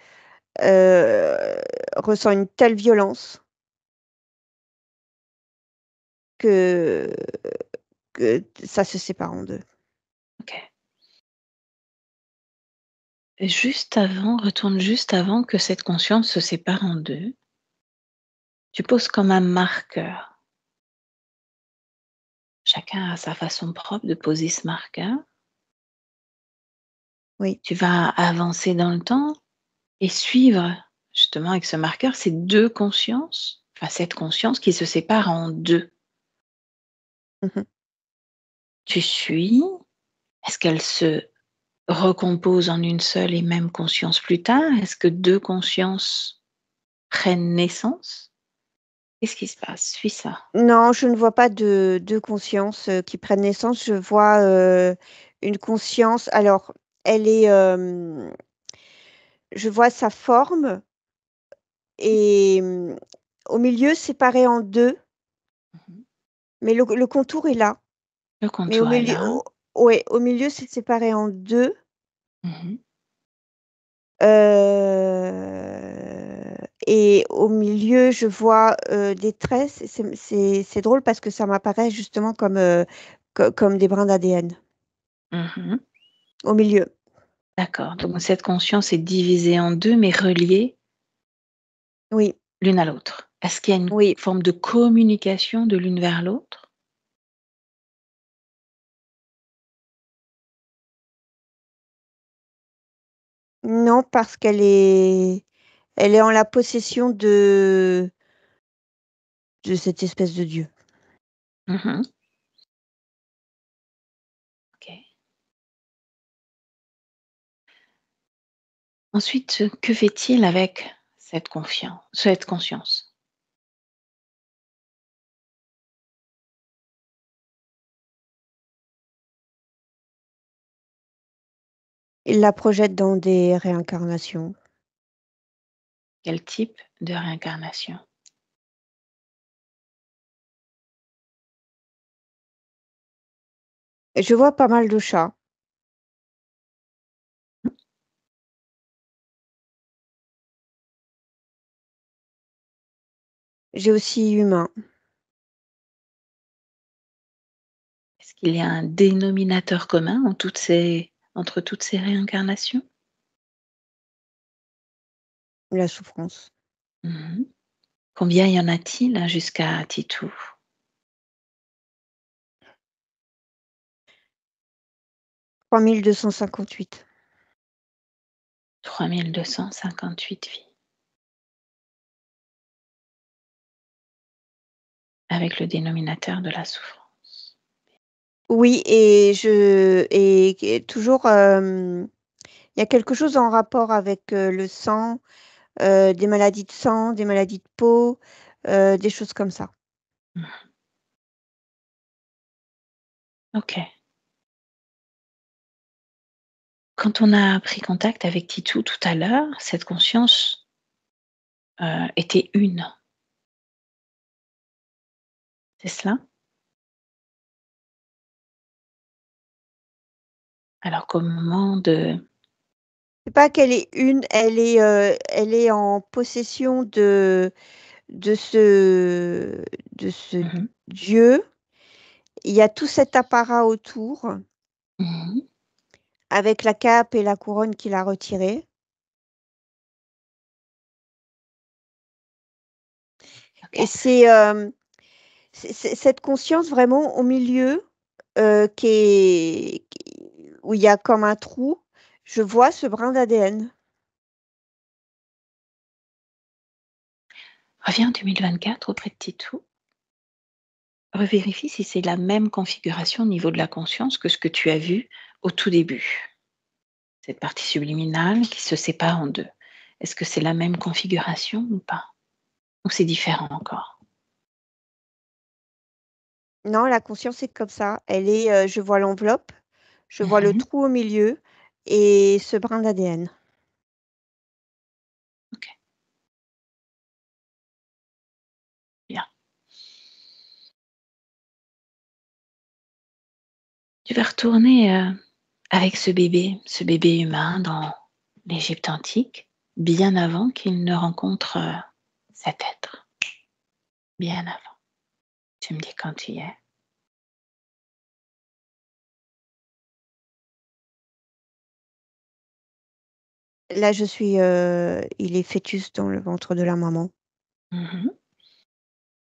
ressent une telle violence que, que ça se sépare en deux. Ok. Et retourne juste avant que cette conscience se sépare en deux. Tu poses comme un marqueur. Chacun a sa façon propre de poser ce marqueur. Oui, Tu vas avancer dans le temps et suivre justement avec ce marqueur ces deux consciences, à cette conscience qui se sépare en deux. Mmh. Tu suis? Est-ce qu'elle se recompose en une seule et même conscience plus tard? Est-ce que 2 consciences prennent naissance? Qu'est-ce qui se passe? Suis ça. Non, je ne vois pas de conscience, qui prennent naissance. Je vois, une conscience alors elle est, je vois sa forme et au milieu séparé en 2, Mmh. mais le contour est là. Le Mais au contour est milieu là. ouais, au milieu c'est séparé en 2. Mmh. Et au milieu, je vois, des tresses et c'est drôle parce que ça m'apparaît justement comme, comme des brins d'ADN, Mmh. au milieu. D'accord, donc cette conscience est divisée en 2 mais reliée Oui, l'une à l'autre. Est-ce qu'il y a une oui. forme de communication de l'une vers l'autre? Non, parce elle est en la possession de cette espèce de Dieu. Mmh. OK. Ensuite, que fait-il avec cette conscience? Il la projette dans des réincarnations. Quel type de réincarnation? Et je vois pas mal de chats. J'ai aussi humain, Est-ce qu'il y a un dénominateur commun entre toutes ces réincarnations? la souffrance. Mmh. Combien y en a-t-il jusqu'à Titou? 3258. 3258 vies, avec le dénominateur de la souffrance. Oui et toujours, il y a quelque chose en rapport avec, le sang, des maladies de sang, des maladies de peau, des choses comme ça. Mmh. OK. Quand on a pris contact avec Titou tout à l'heure, cette conscience, était une, c'est cela? Alors qu'au moment de C'est pas qu'elle est une, elle est en possession de ce de ce mmh mh. Dieu. Il y a tout cet apparat autour Mmh. avec la cape et la couronne qu'il a retirée et OK. c'est cette conscience vraiment au milieu, qui où il y a comme un trou, je vois ce brin d'ADN. Reviens en 2024 auprès de Titou. Revérifie si c'est la même configuration au niveau de la conscience que ce que tu as vu au tout début. Cette partie subliminale qui se sépare en 2. Est-ce que c'est la même configuration ou pas? Ou c'est différent encore? Non, la conscience est comme ça. Elle est, je vois l'enveloppe, je vois le Mmh. trou au milieu et ce brin d'ADN. OK, bien. Tu vas retourner, avec ce bébé humain dans l'Égypte antique, bien avant qu'il ne rencontre, cet être, bien avant. Tu me dis quand tu y es. Là, je suis, il est fœtus dans le ventre de la maman. Mmh.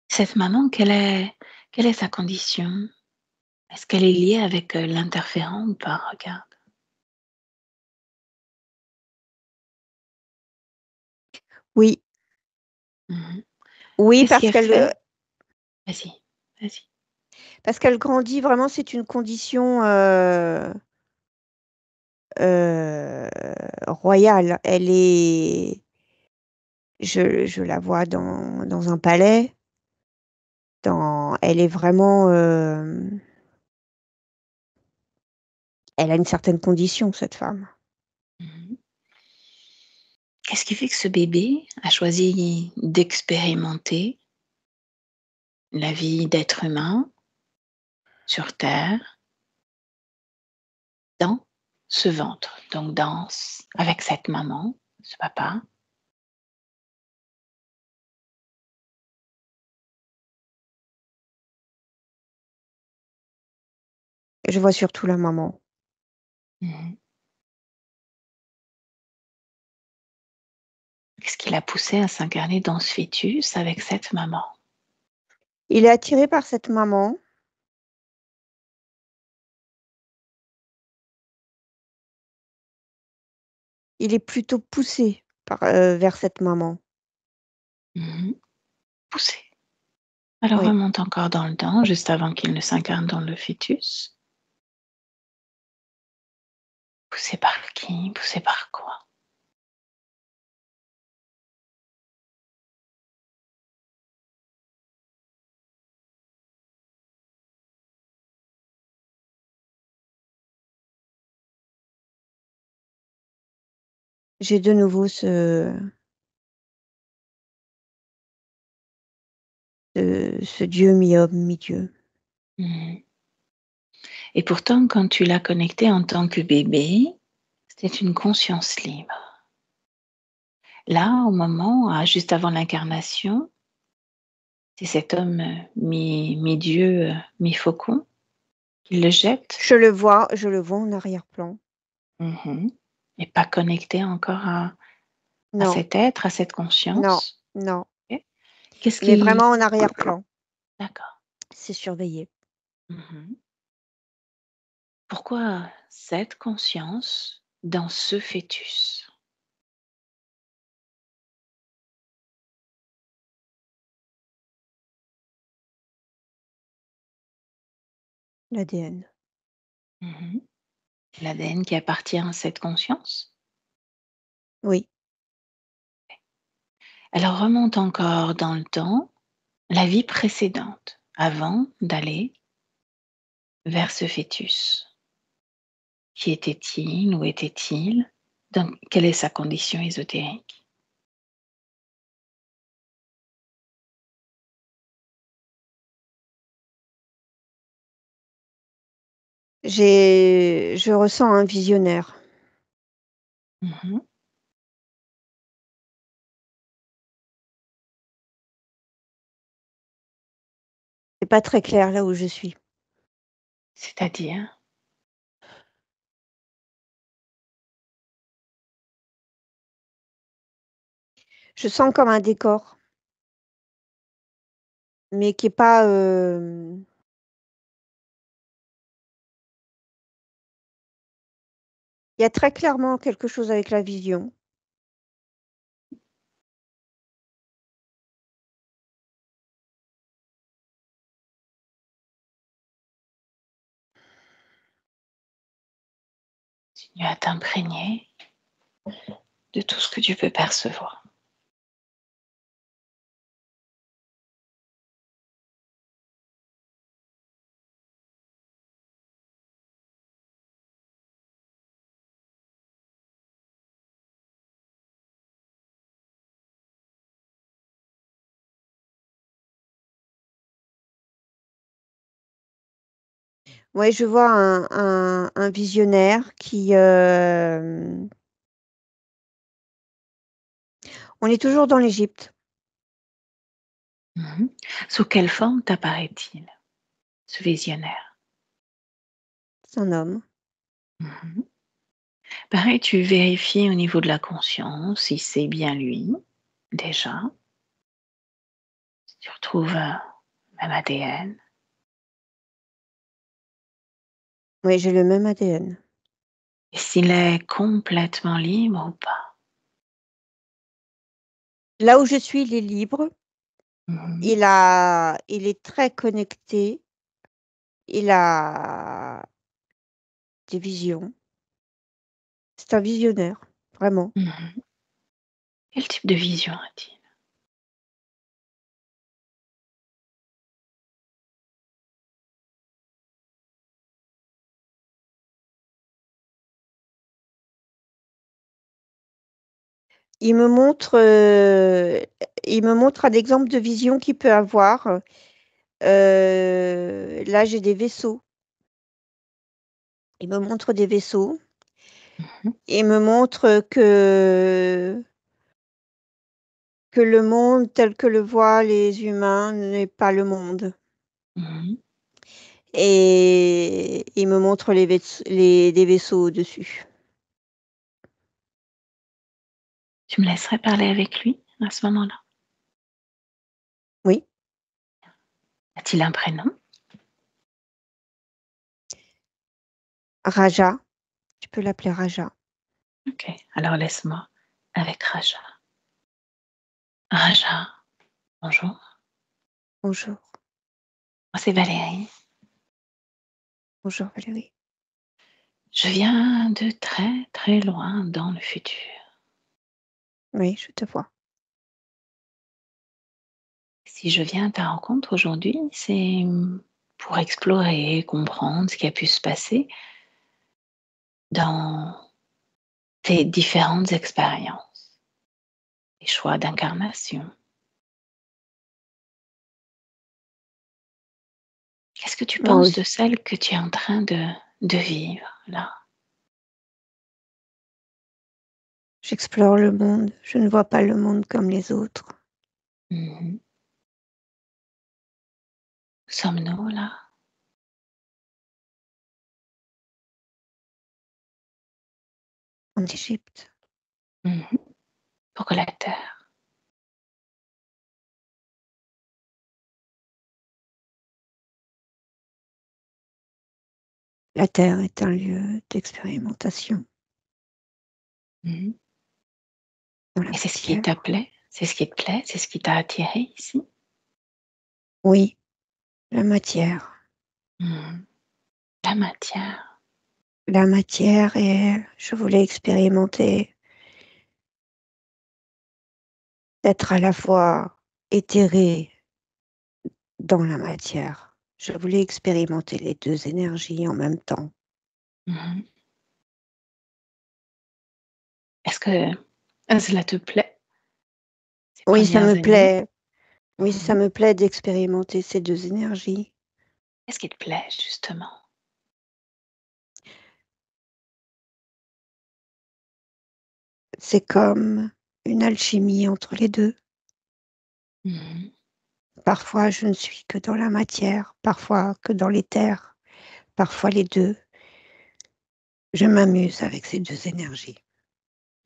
Cette maman, quelle est sa condition? Est-ce qu'elle est liée avec, l'interférent ou pas? Regarde. Oui, Mmh. Oui, Qu'est-ce qui a fait? Vas-y, vas-y. parce qu'elle grandit vraiment, c'est une condition royale. Je la vois dans un palais. Elle est vraiment, elle a une certaine condition, cette femme. Mhm. Qu'est-ce qui fait que ce bébé a choisi d'expérimenter la vie d'être humain sur Terre dans ce ventre, donc avec cette maman, ce papa? Je vois surtout la maman. Mhm. Qu'est-ce qui l'a poussé à s'incarner dans ce fœtus avec cette maman? Il est attiré par cette maman. Il est plutôt poussé vers cette maman. Mhm. Poussé. Alors Oui. remonte encore dans le temps, juste avant qu'il ne s'incarne dans le fœtus. Poussé par qui? Poussé par quoi? J'ai de nouveau ce Dieu mi-homme, mi-Dieu. Mhm. Et pourtant, quand tu l'as connecté en tant que bébé, c'était une conscience libre. Là, au moment, juste avant l'incarnation, c'est cet homme mi-dieu, mi-faucon qui le jette. Je le vois en arrière-plan. Mhm. Et pas connecté encore à Non, cet être, à cette non, conscience. non. Ok. Qu'est-ce Mais qui... vraiment en arrière-plan. D'accord. C'est surveillé. Mhm. Pourquoi cette conscience dans ce fœtus? L'ADN. Mhm. L'ADN qui appartient à cette conscience? Oui. Alors remonte encore dans le temps, la vie précédente, avant d'aller vers ce fœtus. Qui était-il? Où était-il? Quelle est sa condition ésotérique? Je ressens un visionnaire. Mhm. C'est pas très clair là où je suis. C'est-à-dire? Je sens comme un décor, mais qui est pas. Il y a très clairement quelque chose avec la vision. Continue à t'imprégner de tout ce que tu peux percevoir. Ouais, je vois un visionnaire qui. On est toujours dans l'Égypte. Mhm. Sous quelle forme t'apparaît-il, ce visionnaire? C'est un homme. Mhm. Pareil, tu vérifies au niveau de la conscience si c'est bien lui, déjà. Si tu retrouves même ADN. Oui, j'ai le même ADN. Et s'il est complètement libre ou pas? Là où je suis, il est libre. Mhm. Il est très connecté. Il a des visions. C'est un visionnaire, vraiment. Mhm. Quel type de vision a-t-il? Il me montre, il me montre un exemple de vision qu'il peut avoir. Là, j'ai des vaisseaux. Il me montre des vaisseaux. Mhm. Il me montre que le monde tel que le voient les humains n'est pas le monde. Mhm. Et il me montre des vaisseaux au-dessus. Tu me laisserais parler avec lui à ce moment-là? Oui, A-t-il un prénom? Raja. Tu peux l'appeler Raja. Ok, alors laisse-moi avec Raja. Raja, bonjour. Bonjour. Moi, c'est Valérie. Bonjour Valérie. Je viens de très très loin dans le futur. Oui, je te vois. Si je viens à ta rencontre aujourd'hui, c'est pour explorer, comprendre ce qui a pu se passer dans tes différentes expériences, tes choix d'incarnation. Qu'est-ce que tu Moi penses de aussi. celle que tu es en train de vivre là? J'explore le monde. Je ne vois pas le monde comme les autres. Mhm. Où sommes-nous là? En Égypte. Mhm. Pourquoi la Terre? La Terre est un lieu d'expérimentation Mhm. dans la Et c'est ce qui matière. t'appelait? C'est ce qui te plaît? C'est ce qui t'a attiré ici? Oui, la matière. Mhm. La matière. La matière et je voulais expérimenter d'être à la fois éthérée dans la matière. Je voulais expérimenter les deux énergies en même temps. Mhm. Est-ce que cela te plaît, ces Oui, ça premières me années? plaît. Oui, ça Mhm. me plaît d'expérimenter ces deux énergies. Qu'est-ce qui te plaît justement? C'est comme une alchimie entre les deux. Mhm. Parfois, je ne suis que dans la matière, parfois que dans l'éther, parfois les deux. Je m'amuse avec ces deux énergies,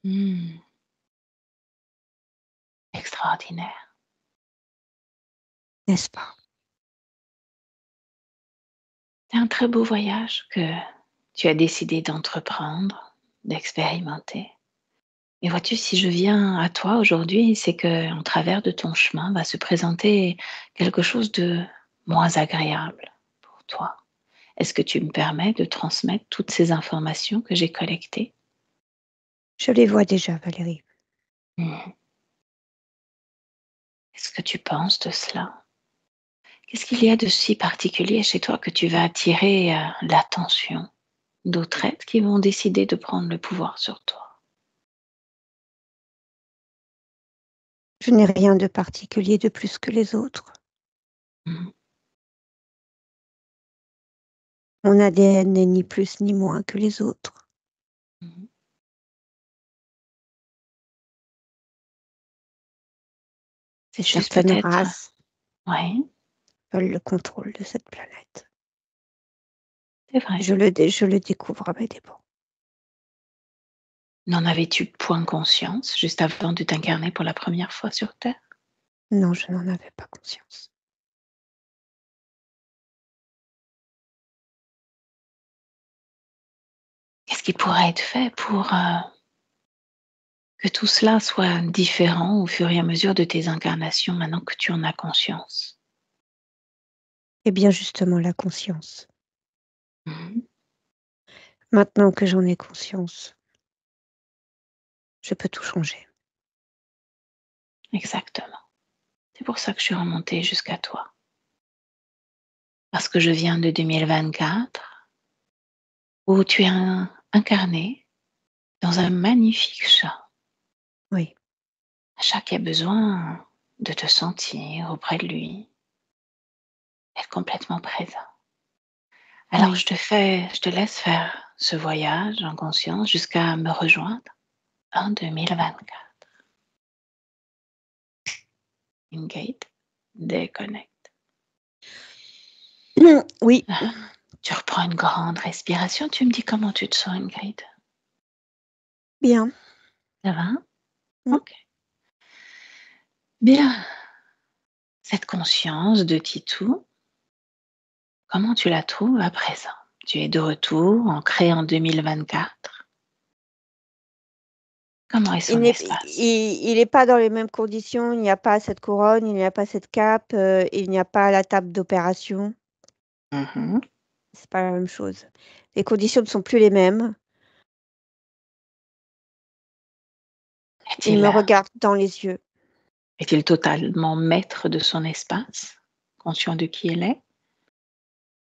Mhm. Extraordinaire. n'est-ce pas? C'est un très beau voyage que tu as décidé d'entreprendre, d'expérimenter. Et vois-tu, si je viens à toi aujourd'hui, c'est que en travers de ton chemin va se présenter quelque chose de moins agréable pour toi. Est-ce que tu me permets de transmettre toutes ces informations que j'ai collectées? Je les vois déjà, Valérie. Mhm. Qu'est-ce que tu penses de cela? Qu'est-ce qu'il y a de si particulier chez toi que tu vas attirer l'attention d'autres êtres qui vont décider de prendre le pouvoir sur toi? Je n'ai rien de particulier de plus que les autres. Mhm. Mon ADN n'est ni plus ni moins que les autres. Mhm. C'est juste Certaines peut-être, races oui, veulent le contrôle de cette planète. c'est vrai. Je le découvre à mes dépens. N'en avais-tu point conscience juste avant de t'incarner pour la première fois sur Terre? Non, je n'en avais pas conscience. Qu'est-ce qui pourrait être fait pour que tout cela soit différent au fur et à mesure de tes incarnations maintenant que tu en as conscience. Et bien justement la conscience. Mhm. Maintenant que j'en ai conscience, je peux tout changer. Exactement. C'est pour ça que je suis remontée jusqu'à toi. Parce que je viens de 2024, où tu es incarné dans un magnifique chat. Oui. Un chat qui a besoin de te sentir auprès de lui, d'être complètement présent. Alors Oui. je te laisse faire ce voyage en conscience jusqu'à me rejoindre en 2024. Ingate, déconnecte. Oui. Tu reprends une grande respiration. Tu me dis comment tu te sens, Ingrid. Bien. Ça va? Mm. Ok. Bien. Cette conscience de Titou, comment tu la trouves à présent? Tu es de retour, ancré en 2024. Comment est Il son n'est espace? il est pas dans les mêmes conditions, il n'y a pas cette couronne, il n'y a pas cette cape, il n'y a pas la table d'opération. Mhm. C'est pas la même chose. Les conditions ne sont plus les mêmes. Il Est-il me regarde dans les yeux. est-il totalement maître de son espace? Conscient de qui il est?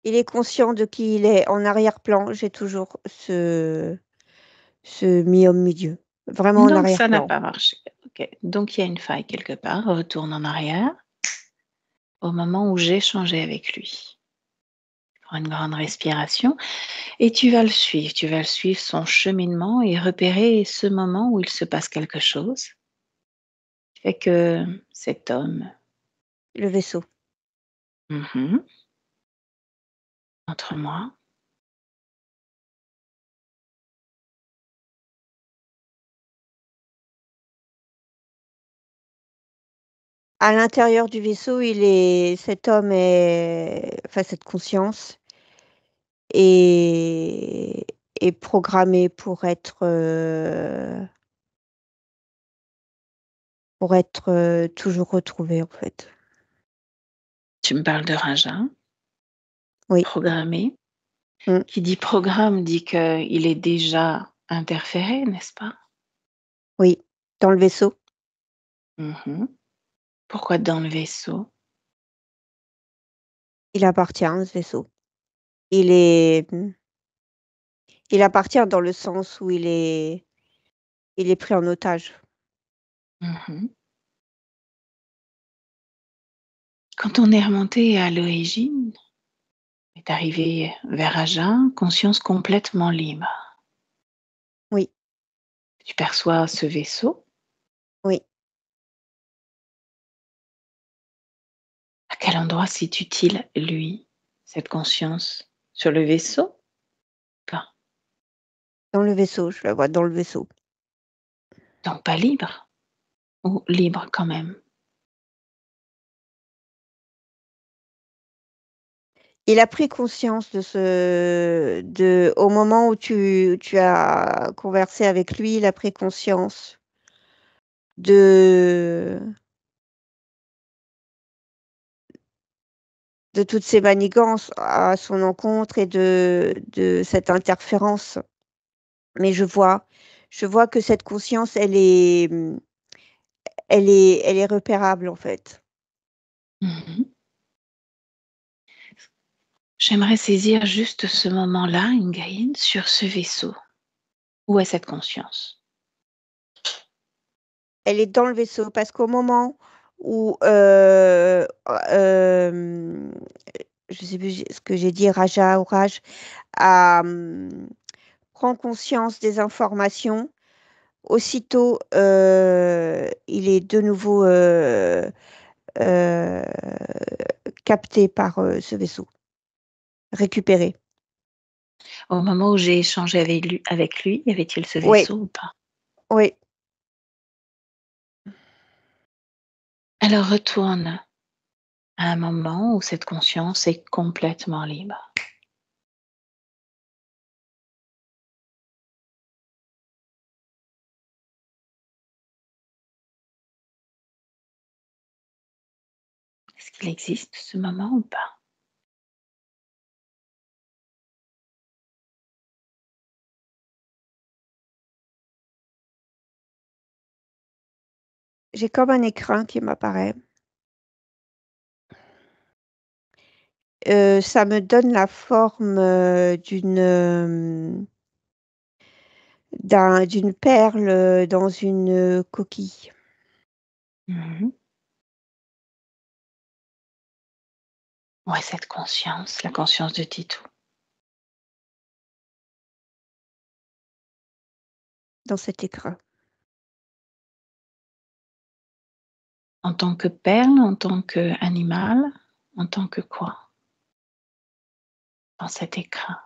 Il est conscient de qui il est. En arrière-plan, j'ai toujours ce mi-homme-mi-dieu. Vraiment en Donc ça n'a arrière-plan. pas marché. Ok. Donc il y a une faille quelque part. Retourne en arrière au moment où j'échangeais avec lui. Prends une grande respiration et tu vas le suivre. Tu vas le suivre son cheminement et repérer ce moment où il se passe quelque chose. Qui fait que cet homme, Le vaisseau. mhm, entre moi, À l'intérieur du vaisseau, cet homme est, enfin cette conscience est, est programmée pour être toujours retrouvée en fait. tu me parles de Raja, Oui. programmé. Mm. Qui dit programme dit qu'il est déjà interféré, n'est-ce pas? Oui. Dans le vaisseau. Mhm. Pourquoi dans le vaisseau? Il appartient à ce vaisseau. Il est, il appartient dans le sens où il est pris en otage. Mhm. Quand on est remonté à l'origine, est arrivé vers Raja, conscience complètement libre. Oui. Tu perçois ce vaisseau. Oui. À quel endroit situe-t-il, lui, cette conscience? Sur le vaisseau? Pas. Dans le vaisseau. Je la vois dans le vaisseau. Donc pas libre. Ou libre quand même. Il a pris conscience au moment où tu as conversé avec lui, il a pris conscience de, de toutes ces manigances à son encontre et de cette interférence. Mais je vois que cette conscience, elle est repérable en fait. Mhm. J'aimerais saisir juste ce moment-là, Ingrid, sur ce vaisseau. Où est cette conscience? Elle est dans le vaisseau parce qu'au moment où, je sais plus ce que j'ai dit, Raja ou Raj, a, prend conscience des informations, aussitôt, il est de nouveau euh, capté par ce vaisseau, récupéré. Au moment où j'ai échangé avec lui, y avait-il ce Oui, vaisseau ou pas? oui. Alors retourne à un moment où cette conscience est complètement libre. Il existe ce moment ou pas? J'ai comme un écrin qui m'apparaît. Ça me donne la forme d'une perle dans une coquille. Mhm. Ouais, cette conscience, la conscience de Titou. Dans cet écrin. En tant que perle, en tant qu'animal, en tant que quoi? Dans cet écrin.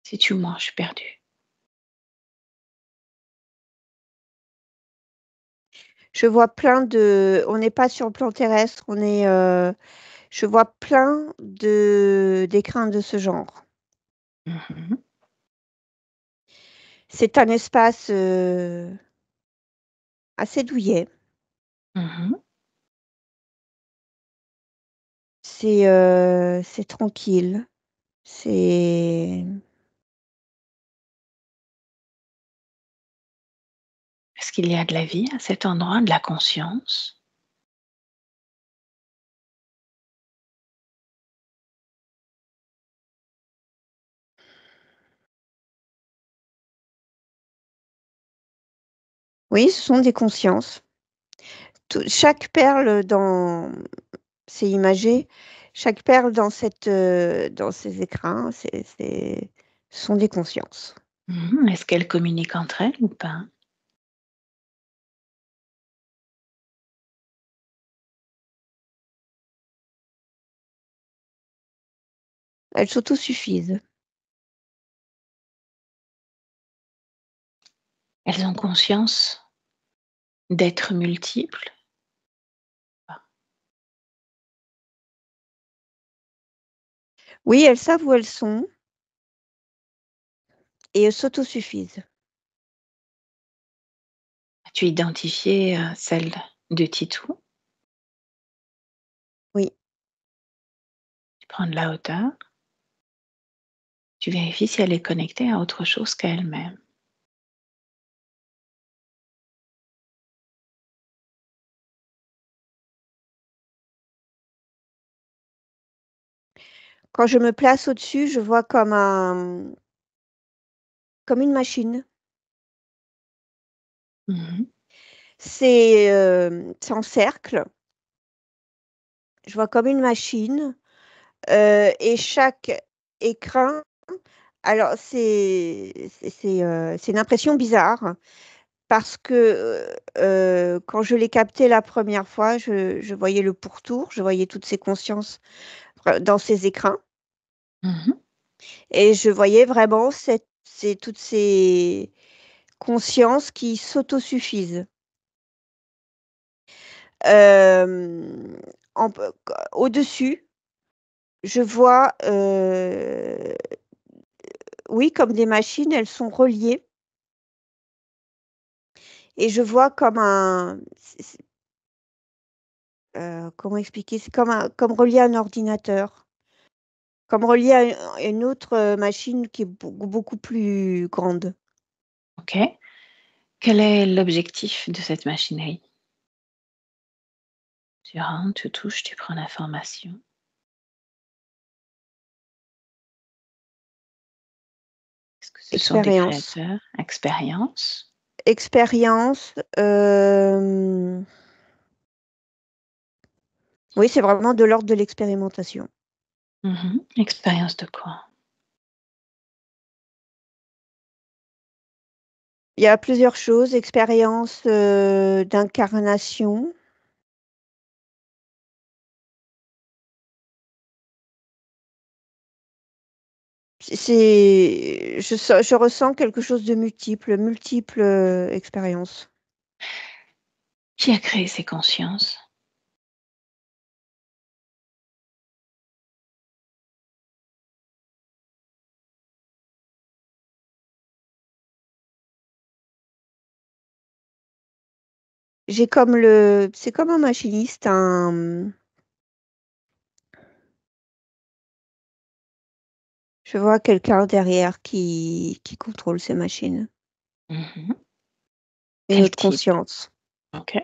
Si tu moi, je suis perdue. Je vois on n'est pas sur le plan terrestre, je vois plein d'écrins de ce genre. Mhm. C'est un espace assez douillet. Mhm. C'est tranquille. C'est Est-ce qu'il y a de la vie à cet endroit, de la conscience? Oui, ce sont des consciences. Chaque perle c'est imagé, chaque perle dans ces écrins, ce sont des consciences. Mhm. Est-ce qu'elles communiquent entre elles ou pas? Elles s'autosuffisent. Elles ont conscience d'être multiples? Oui, elles savent où elles sont et elles s'autosuffisent. As-tu identifié celle de Titou? Oui. Tu prends de la hauteur, tu vérifies si elle est connectée à autre chose qu'elle-même. Quand je me place au-dessus, je vois comme une machine. Mhm. C'est en cercle. Je vois comme une machine et chaque écrin. Alors, c'est une impression bizarre parce que quand je l'ai capté la première fois, je voyais le pourtour, je voyais toutes ces consciences dans ces écrins Mhm. et je voyais vraiment toutes ces consciences qui s'autosuffisent. Euh, en- Au-dessus, je vois, oui, comme des machines, elles sont reliées et je vois comme comment expliquer? C'est comme relié à un ordinateur, comme relié à une autre machine qui est beaucoup plus grande. Ok. Quel est l'objectif de cette machinerie? Tu rentres, tu touches, tu prends l'information. Est-ce que ce sont des Expérience. créateurs? Expérience? Expérience. Oui, c'est vraiment de l'ordre de l'expérimentation. Mhm. Expérience de quoi? Il y a plusieurs choses. Expérience d'incarnation. Je ressens quelque chose de multiple expériences. Qui a créé ces consciences? C'est comme un machiniste, Je vois quelqu'un derrière qui contrôle ces machines. Mhm. Une Quel autre type? conscience. Ok.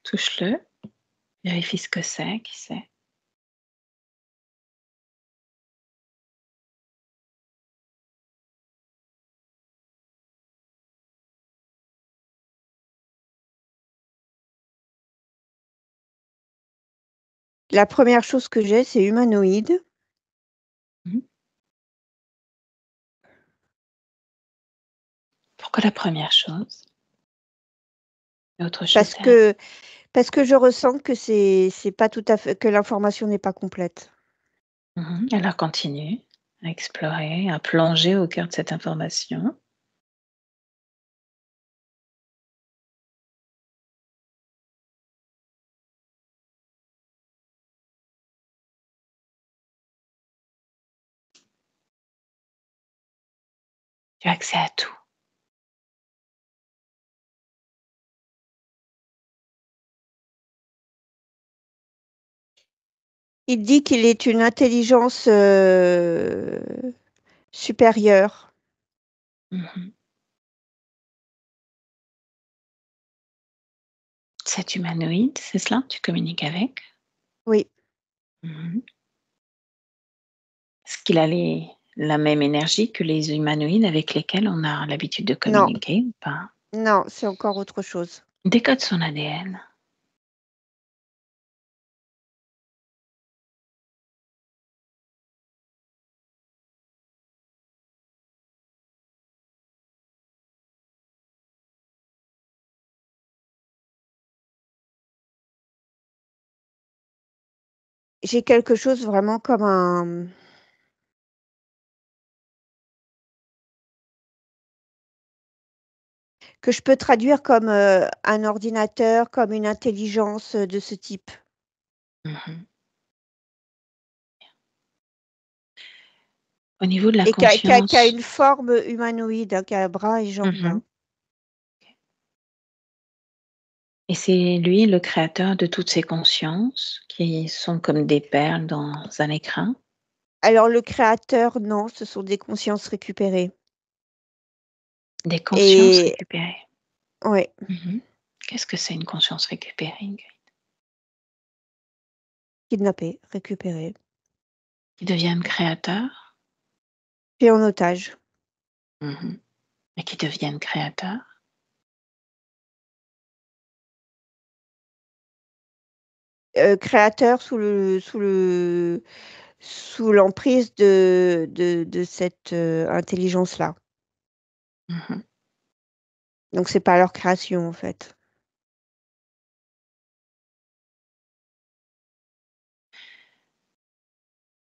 Touche-le. Vérifie ce que c'est, qui c'est. La première chose que j'ai, c'est humanoïde. Mhm. Pourquoi la première chose? Et autre chose Parce derrière. que, parce que je ressens que c'est pas tout à fait, que l'information n'est pas complète. Mhm. Alors continue à explorer, à plonger au cœur de cette information. Tu as accès à tout. Il dit qu'il est une intelligence supérieure. Mhm. Cet humanoïde, c'est cela? Tu communiques avec? Oui, Mhm. Est-ce qu'il a la même énergie que les humanoïdes avec lesquels on a l'habitude de non, communiquer ou pas? non, c'est encore autre chose. Décode son ADN. J'ai quelque chose vraiment comme que je peux traduire comme un ordinateur, comme une intelligence de ce type. Mhm. Au niveau de la Et qui a conscience. une forme humanoïde, hein, qui a bras et jambes, Mhm. hein. Et c'est lui le créateur de toutes ces consciences qui sont comme des perles dans un écrin. Alors le créateur, non, ce sont des consciences récupérées. Des consciences Et récupérées. ouais, Mhm. Qu'est-ce que c'est une conscience récupérée, Ingrid? kidnappées, récupérées, Qui deviennent créateurs? pris en otage. Mhm. Et qui deviennent créateurs? Créateur sous l'emprise de cette intelligence-là. Mhm. Donc c'est pas leur création en fait.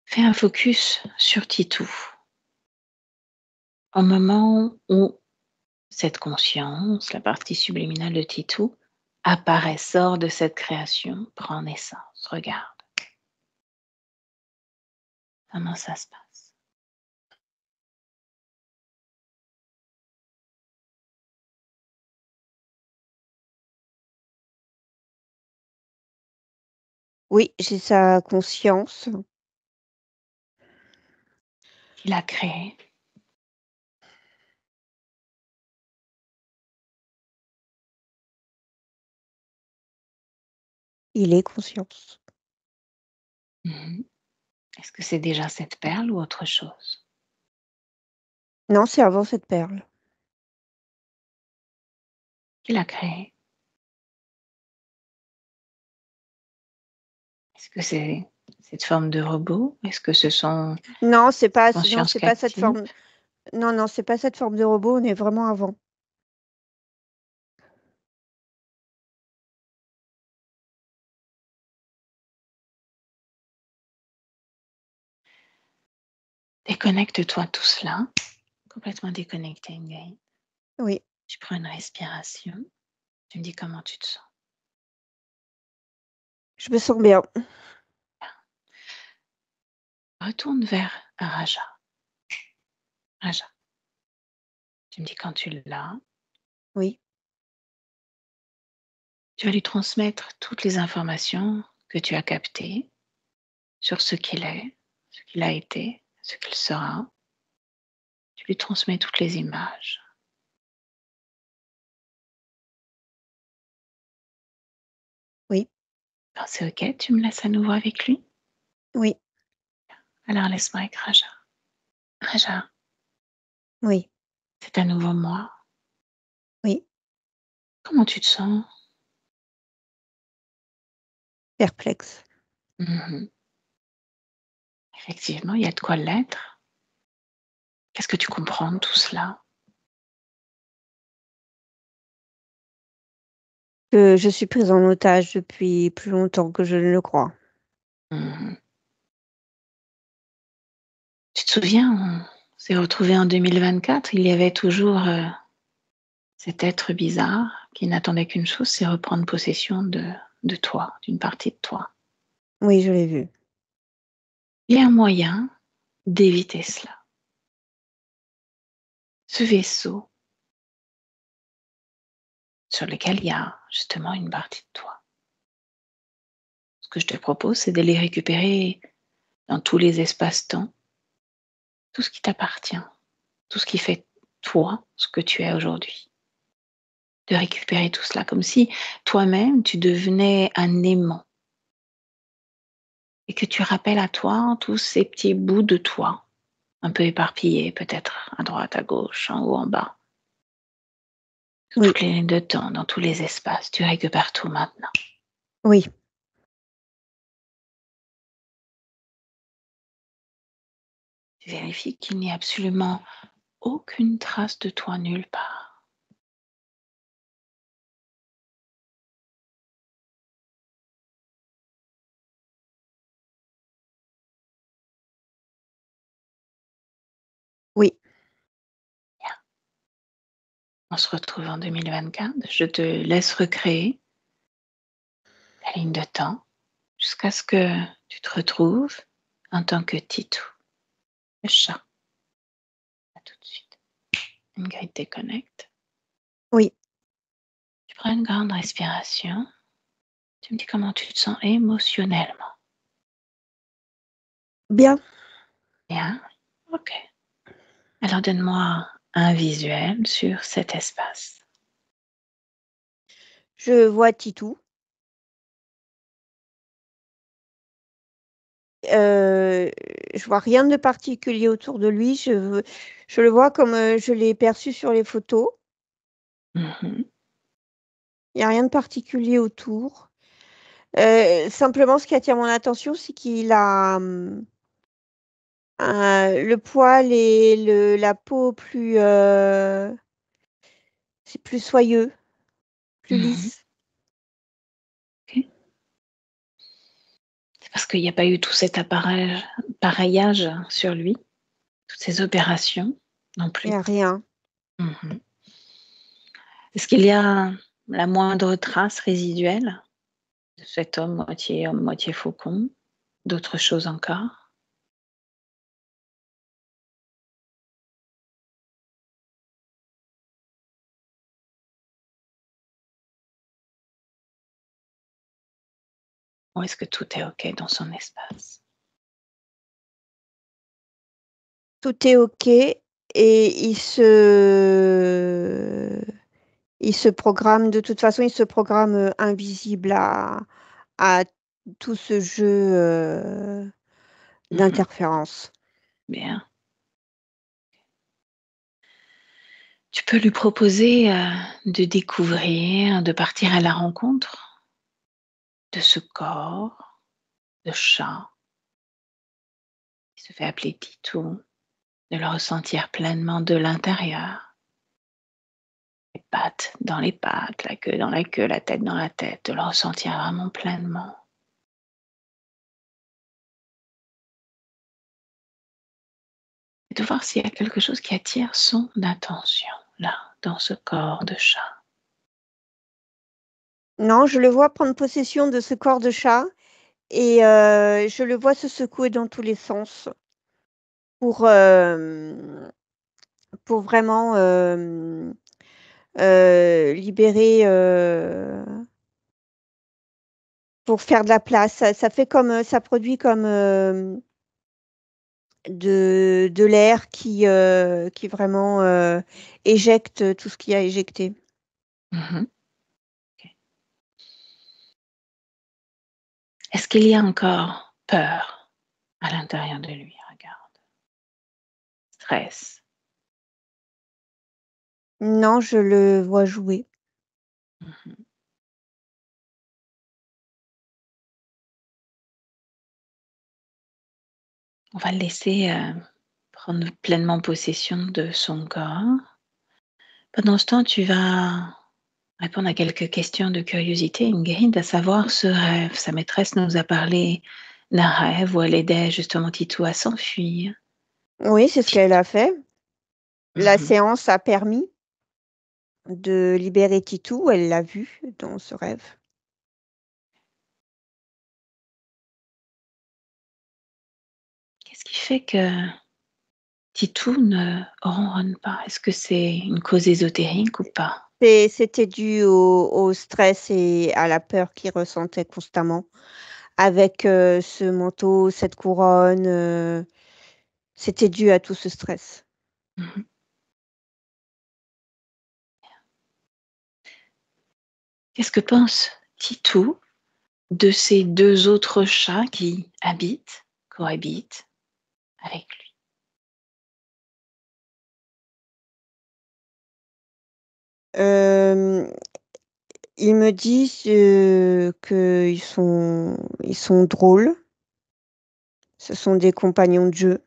Fais un focus sur Titou. Au moment où cette conscience, la partie subliminale de Titou, apparaît, sort de cette création, prend naissance. Regarde comment ça se passe. Oui, j'ai sa conscience. Il a créé. Il est conscience. Mhm. Est-ce que c'est déjà cette perle ou autre chose? Non, c'est avant cette perle. Qui l'a créé? Est-ce que c'est cette forme de robot? Est-ce que ce sont Non, non, consciences c'est pas cette captives? forme. Non, non, c'est pas cette forme de robot. On est vraiment avant. Déconnecte-toi de tout cela. Complètement déconnecté, Ingrid. Oui, Tu prends une respiration. Tu me dis comment tu te sens. je me sens bien. Retourne vers Raja. Raja. Tu me dis quand tu l'as. Oui, Tu vas lui transmettre toutes les informations que tu as captées sur ce qu'il est, ce qu'il a été, ce qu'il sera. Tu lui transmets toutes les images. Oui, Quand c'est OK, tu me laisses à nouveau avec lui? oui, Alors laisse-moi avec Raja. Raja, oui, c'est à nouveau moi. oui. Comment tu te sens? Perplexe. Mhm. Effectivement, il y a de quoi l'être. Qu'est-ce que tu comprends de tout cela? Que je suis prise en otage depuis plus longtemps que je ne le crois. Mhm. Tu te souviens, on s'est retrouvés en 2024, il y avait toujours cet être bizarre qui n'attendait qu'une chose, c'est reprendre possession de toi, d'une partie de toi. Oui, je l'ai vu. Il y a un moyen d'éviter cela. Ce vaisseau sur lequel il y a justement une partie de toi. Ce que je te propose, c'est de les récupérer dans tous les espaces-temps, tout ce qui t'appartient, tout ce qui fait toi ce que tu es aujourd'hui. De récupérer tout cela comme si toi-même tu devenais un aimant et que tu rappelles à toi tous ces petits bouts de toi, un peu éparpillés peut-être à droite, à gauche, en haut, en bas, sur Oui, toutes les lignes de temps, dans tous les espaces. Tu récupères tout maintenant. oui, Tu vérifies qu'il n'y a absolument aucune trace de toi nulle part. oui. Bien. On se retrouve en 2024. Je te laisse recréer la ligne de temps jusqu'à ce que tu te retrouves en tant que Titou, le chat. À tout de suite. Ingrid déconnecte. Oui. Tu prends une grande respiration. Tu me dis comment tu te sens émotionnellement. Bien. Bien. Ok. Alors donne-moi un visuel sur cet espace. Je vois Titou. Je vois rien de particulier autour de lui. Je le vois comme je l'ai perçu sur les photos. Mhm. Il n'y a rien de particulier autour. Simplement, ce qui attire mon attention, c'est qu'il a le poil et la peau c'est plus soyeux, plus Mhm. lisse. Ok. C'est parce qu'il n'y a pas eu tout cet appareillage sur lui, toutes ces opérations non Il plus. n'y a rien. Mhm. Est-ce qu'il y a la moindre trace résiduelle de cet homme, moitié faucon, d'autres choses encore? Ou est-ce que tout est OK dans son espace? Tout est OK et il se programme de toute façon, il se programme, invisible à tout ce jeu, Mhm. d'interférence. Bien. Tu peux lui proposer de découvrir, de partir à la rencontre de ce corps de chat qui se fait appeler Titou, de le ressentir pleinement de l'intérieur. Les pattes dans les pattes, la queue dans la queue, la tête dans la tête, de le ressentir vraiment pleinement. Et de voir s'il y a quelque chose qui attire son attention, là, dans ce corps de chat. Non, je le vois prendre possession de ce corps de chat et je le vois se secouer dans tous les sens pour, pour vraiment, libérer, pour faire de la place. Ça fait comme, ça produit comme, de l'air qui vraiment éjecte tout ce qu'il y a éjecté. Mhm. Ok. Est-ce qu'il y a encore peur à l'intérieur de lui? Regarde. Stress. Non, je le vois jouer. Mhm. On va le laisser prendre pleinement possession de son corps. Pendant ce temps, tu vas répondre à quelques questions de curiosité, Ingrid, à savoir ce rêve. Sa maîtresse nous a parlé d'un rêve où elle aidait justement Titou à s'enfuir. Oui, c'est ce qu'elle a fait. La Mhm. séance a permis de libérer Titou, elle l'a vu dans ce rêve. Qu'est-ce qui fait que Titou ne ronronne pas? Est-ce que c'est une cause ésotérique ou pas? C'était dû au stress et à la peur qu'il ressentait constamment avec ce manteau, cette couronne. C'était dû à tout ce stress. Mhm. Qu'est-ce que pense Titou de ces deux autres chats qui cohabitent avec lui? Euh, Ils me disent ils sont drôles. Ce sont des compagnons de jeu.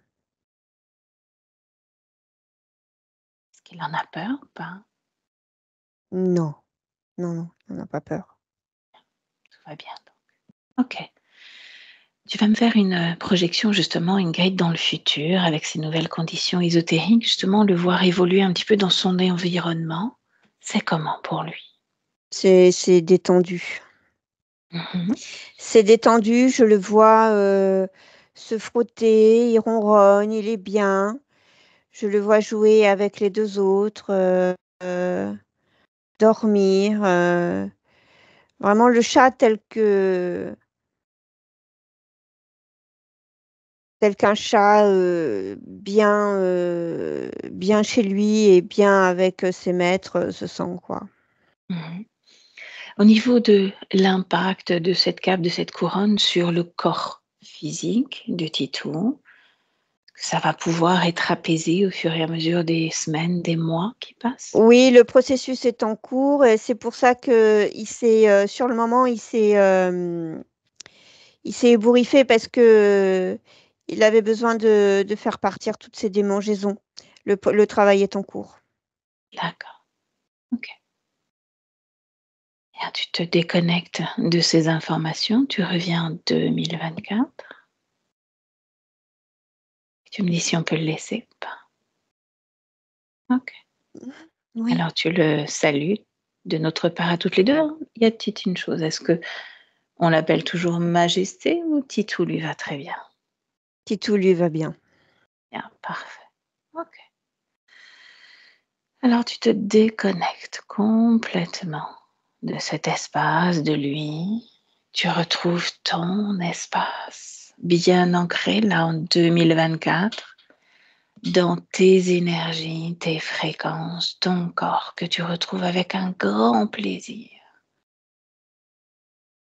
Est-ce qu'il en a peur ou pas? Non, non, non, on n'a pas peur. Tout va bien donc. Ok. Tu vas me faire une projection justement, Ingrid, dans le futur, avec ces nouvelles conditions ésotériques, justement, le voir évoluer un petit peu dans son environnement. C'est comment pour lui? C'est détendu. Mhm. C'est détendu, je le vois se frotter, il ronronne, il est bien. Je le vois jouer avec les deux autres, dormir. Vraiment le chat tel qu'un chat bien chez lui et bien avec ses maîtres se sent, quoi. Mhm. Au niveau de l'impact de cette cape, de cette couronne sur le corps physique de Titou, ça va pouvoir être apaisé au fur et à mesure des semaines, des mois qui passent? Oui, le processus est en cours et c'est pour ça que sur le moment, il s'est ébouriffé parce que il avait besoin de faire partir toutes ces démangeaisons. Le travail est en cours. D'accord, ok. Bien, tu te déconnectes de ces informations, tu reviens en 2024. Tu me dis si on peut le laisser ou pas. Ok. Oui. Alors tu le salues de notre part à toutes les deux, hein. Y a-t-il une chose? Est-ce que on l'appelle toujours Majesté ou Titou lui va très bien? Titou lui va bien. Bien, parfait. Ok. Alors tu te déconnectes complètement de cet espace, de lui. Tu retrouves ton espace, bien ancré là en 2024, dans tes énergies, tes fréquences, ton corps que tu retrouves avec un grand plaisir.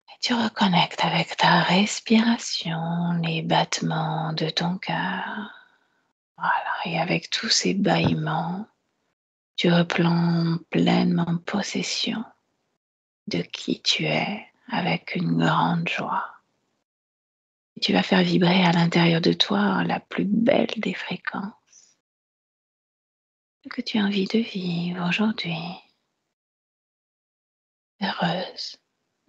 Et tu reconnectes avec ta respiration, les battements de ton cœur. Voilà, et avec tous ces bâillements, tu reprends pleinement possession de qui tu es avec une grande joie. Et tu vas faire vibrer à l'intérieur de toi la plus belle des fréquences que tu as envie de vivre aujourd'hui. Heureuse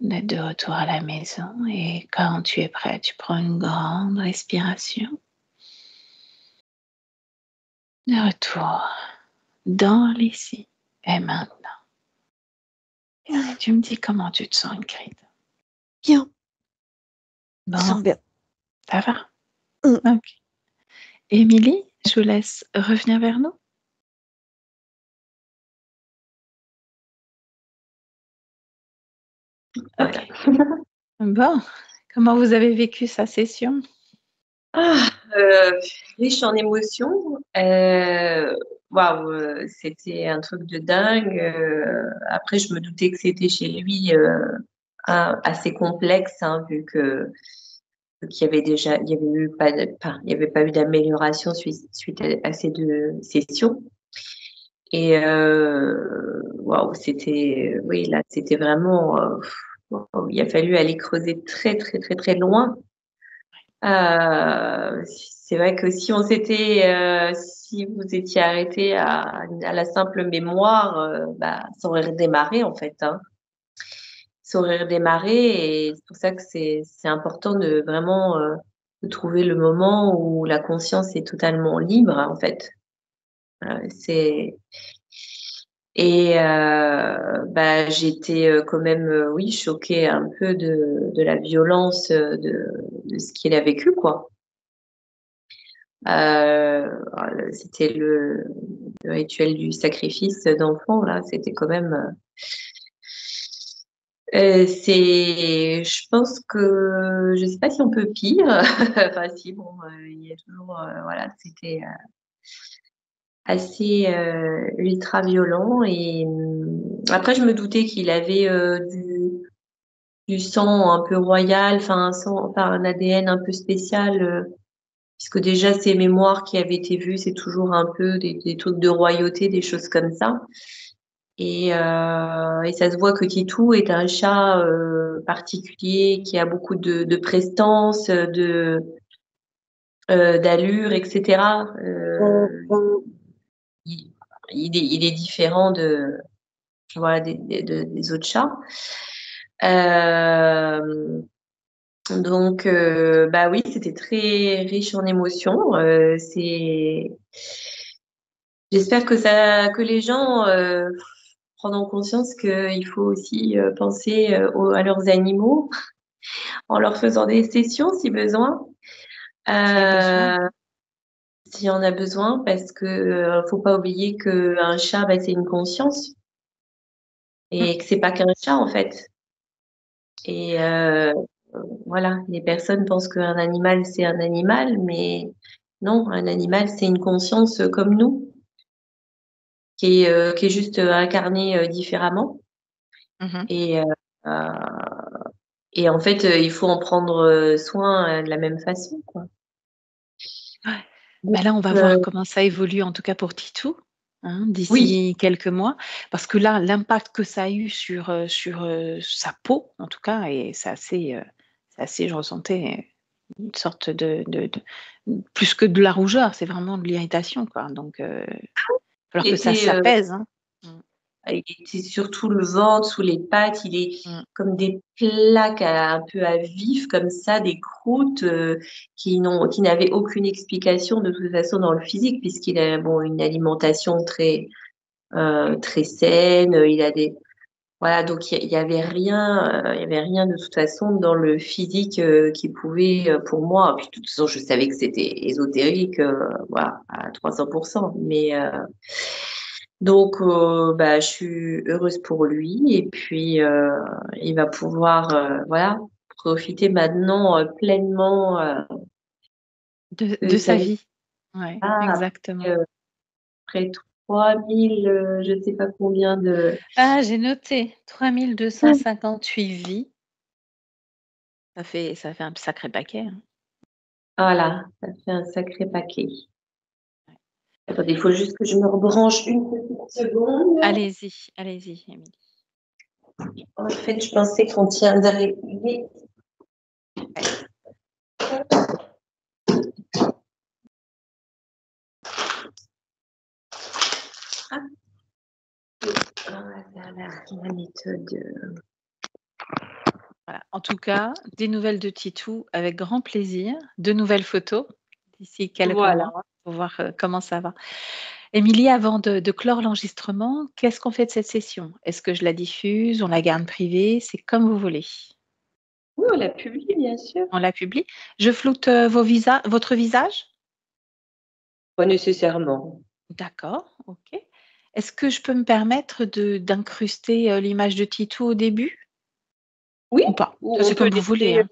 d'être de retour à la maison et quand tu es prêt, tu prends une grande respiration. De retour dans l'ici et maintenant. Et tu me dis comment tu te sens, Ingrid. Bien, je Bon, sens bien. ça va. Mm. Ok. Émilie, je vous laisse revenir vers nous. Ok. Bon, comment vous avez vécu sa session? Ah, riche en émotions. Waouh, c'était un truc de dingue. Après, je me doutais que c'était chez lui assez complexe, hein, vu que qu'il y avait déjà, il y avait eu pas, il y avait pas eu d'amélioration suite à ces deux sessions. Et waouh, c'était, oui, là, c'était vraiment, il a fallu aller creuser très, très, très, très loin. C'est vrai que si vous étiez arrêté à la simple mémoire, bah, ça aurait redémarré en fait, hein. Ça aurait redémarré et c'est pour ça que c'est important de vraiment de trouver le moment où la conscience est totalement libre en fait. C'est Et bah, j'étais quand même, oui, choquée un peu de la violence de ce qu'il a vécu, quoi. C'était le rituel du sacrifice d'enfant, là, c'était quand même. Je pense que, je sais pas si on peut pire. Enfin, si, bon, il y a toujours, voilà, c'était assez ultra violent. Et après, je me doutais qu'il avait du sang un peu royal, enfin, un ADN un peu spécial. Puisque déjà ces mémoires qui avaient été vues, c'est toujours un peu des trucs de royauté, des choses comme ça. Et ça se voit que Titou est un chat particulier qui a beaucoup de prestance, d'allure, etc. Il, il est différent voilà, des autres chats. Donc, bah oui, c'était très riche en émotions. J'espère que les gens prendront conscience qu'il faut aussi penser à leurs animaux en leur faisant des sessions si besoin. S'il y a besoin. Euh, S'il y en a besoin, parce que faut pas oublier qu'un chat, bah, c'est une conscience et que c'est pas qu'un chat en fait. Et voilà, les personnes pensent qu'un animal, c'est un animal, mais non, un animal, c'est une conscience comme nous, qui est juste incarnée différemment. Mhm. Et, euh, et en fait, il faut en prendre soin de la même façon, quoi. Ouais. Donc, Ben là, on va euh, voir comment ça évolue, en tout cas pour Titou, hein, oui, d'ici quelques mois. Parce que là, l'impact que ça a eu sur sa peau, en tout cas, et c'est assez, je ressentais une sorte plus que de la rougeur, c'est vraiment de l'irritation, quoi. Donc, alors il que ça était, s'apaise, hein. il était surtout le ventre, sous les pattes, il est Mm. comme des plaques un peu à vif, comme ça, des croûtes qui n'avaient aucune explication de toute façon dans le physique, puisqu'il a bon, une alimentation très saine, il a voilà, donc il y avait rien, il y avait rien de toute façon dans le physique qui pouvait, pour moi, puis de toute façon, je savais que c'était ésotérique, voilà, à 300%. Mais donc, bah, je suis heureuse pour lui et puis il va pouvoir, voilà, profiter maintenant pleinement De de sa sa vie. vie. Ouais, Après, exactement. après 3000, je sais pas combien de. Ah, j'ai noté 3258 vies. Ça fait un sacré paquet, hein. Voilà, ça fait un sacré paquet. Attendez, il faut juste que je me rebranche une petite seconde. Allez-y, allez-y, Émilie. En fait, je pensais qu'on tiendrait. Ouais. La méthode. Voilà. En tout cas, des nouvelles de Titou avec grand plaisir. De nouvelles photos d'ici quelques Voilà. mois pour voir comment ça va. Émilie, avant de clore l'enregistrement, qu'est-ce qu'on fait de cette session? Est-ce que je la diffuse? On la garde privée? C'est comme vous voulez. Oui, on l'a publié, bien sûr. On la publie. Je floute votre visage? Pas nécessairement. D'accord, ok. Est-ce que je peux me permettre d'incruster l'image de Titou au début Oui, ou pas? ou Ça, on c'est peut comme vous voulez, laisser. hein.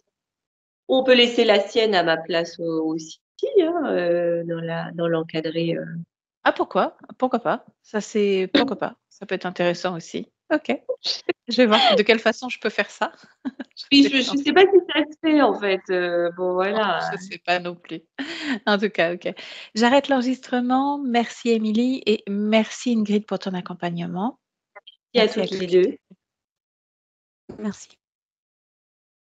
On peut laisser la sienne à ma place aussi, hein, dans l'encadré. Ah pourquoi? Pourquoi pas? Pourquoi pas? Ça peut être intéressant aussi. OK. Je vais voir de quelle façon je peux faire ça. Oui, Je je vais ne sais pas si ça se fait en fait. Bon voilà. je sais pas non plus. En tout cas, OK. J'arrête l'enregistrement. Merci Émilie et merci Ingrid pour ton accompagnement. Il y a Merci à toutes les qui? deux. Merci.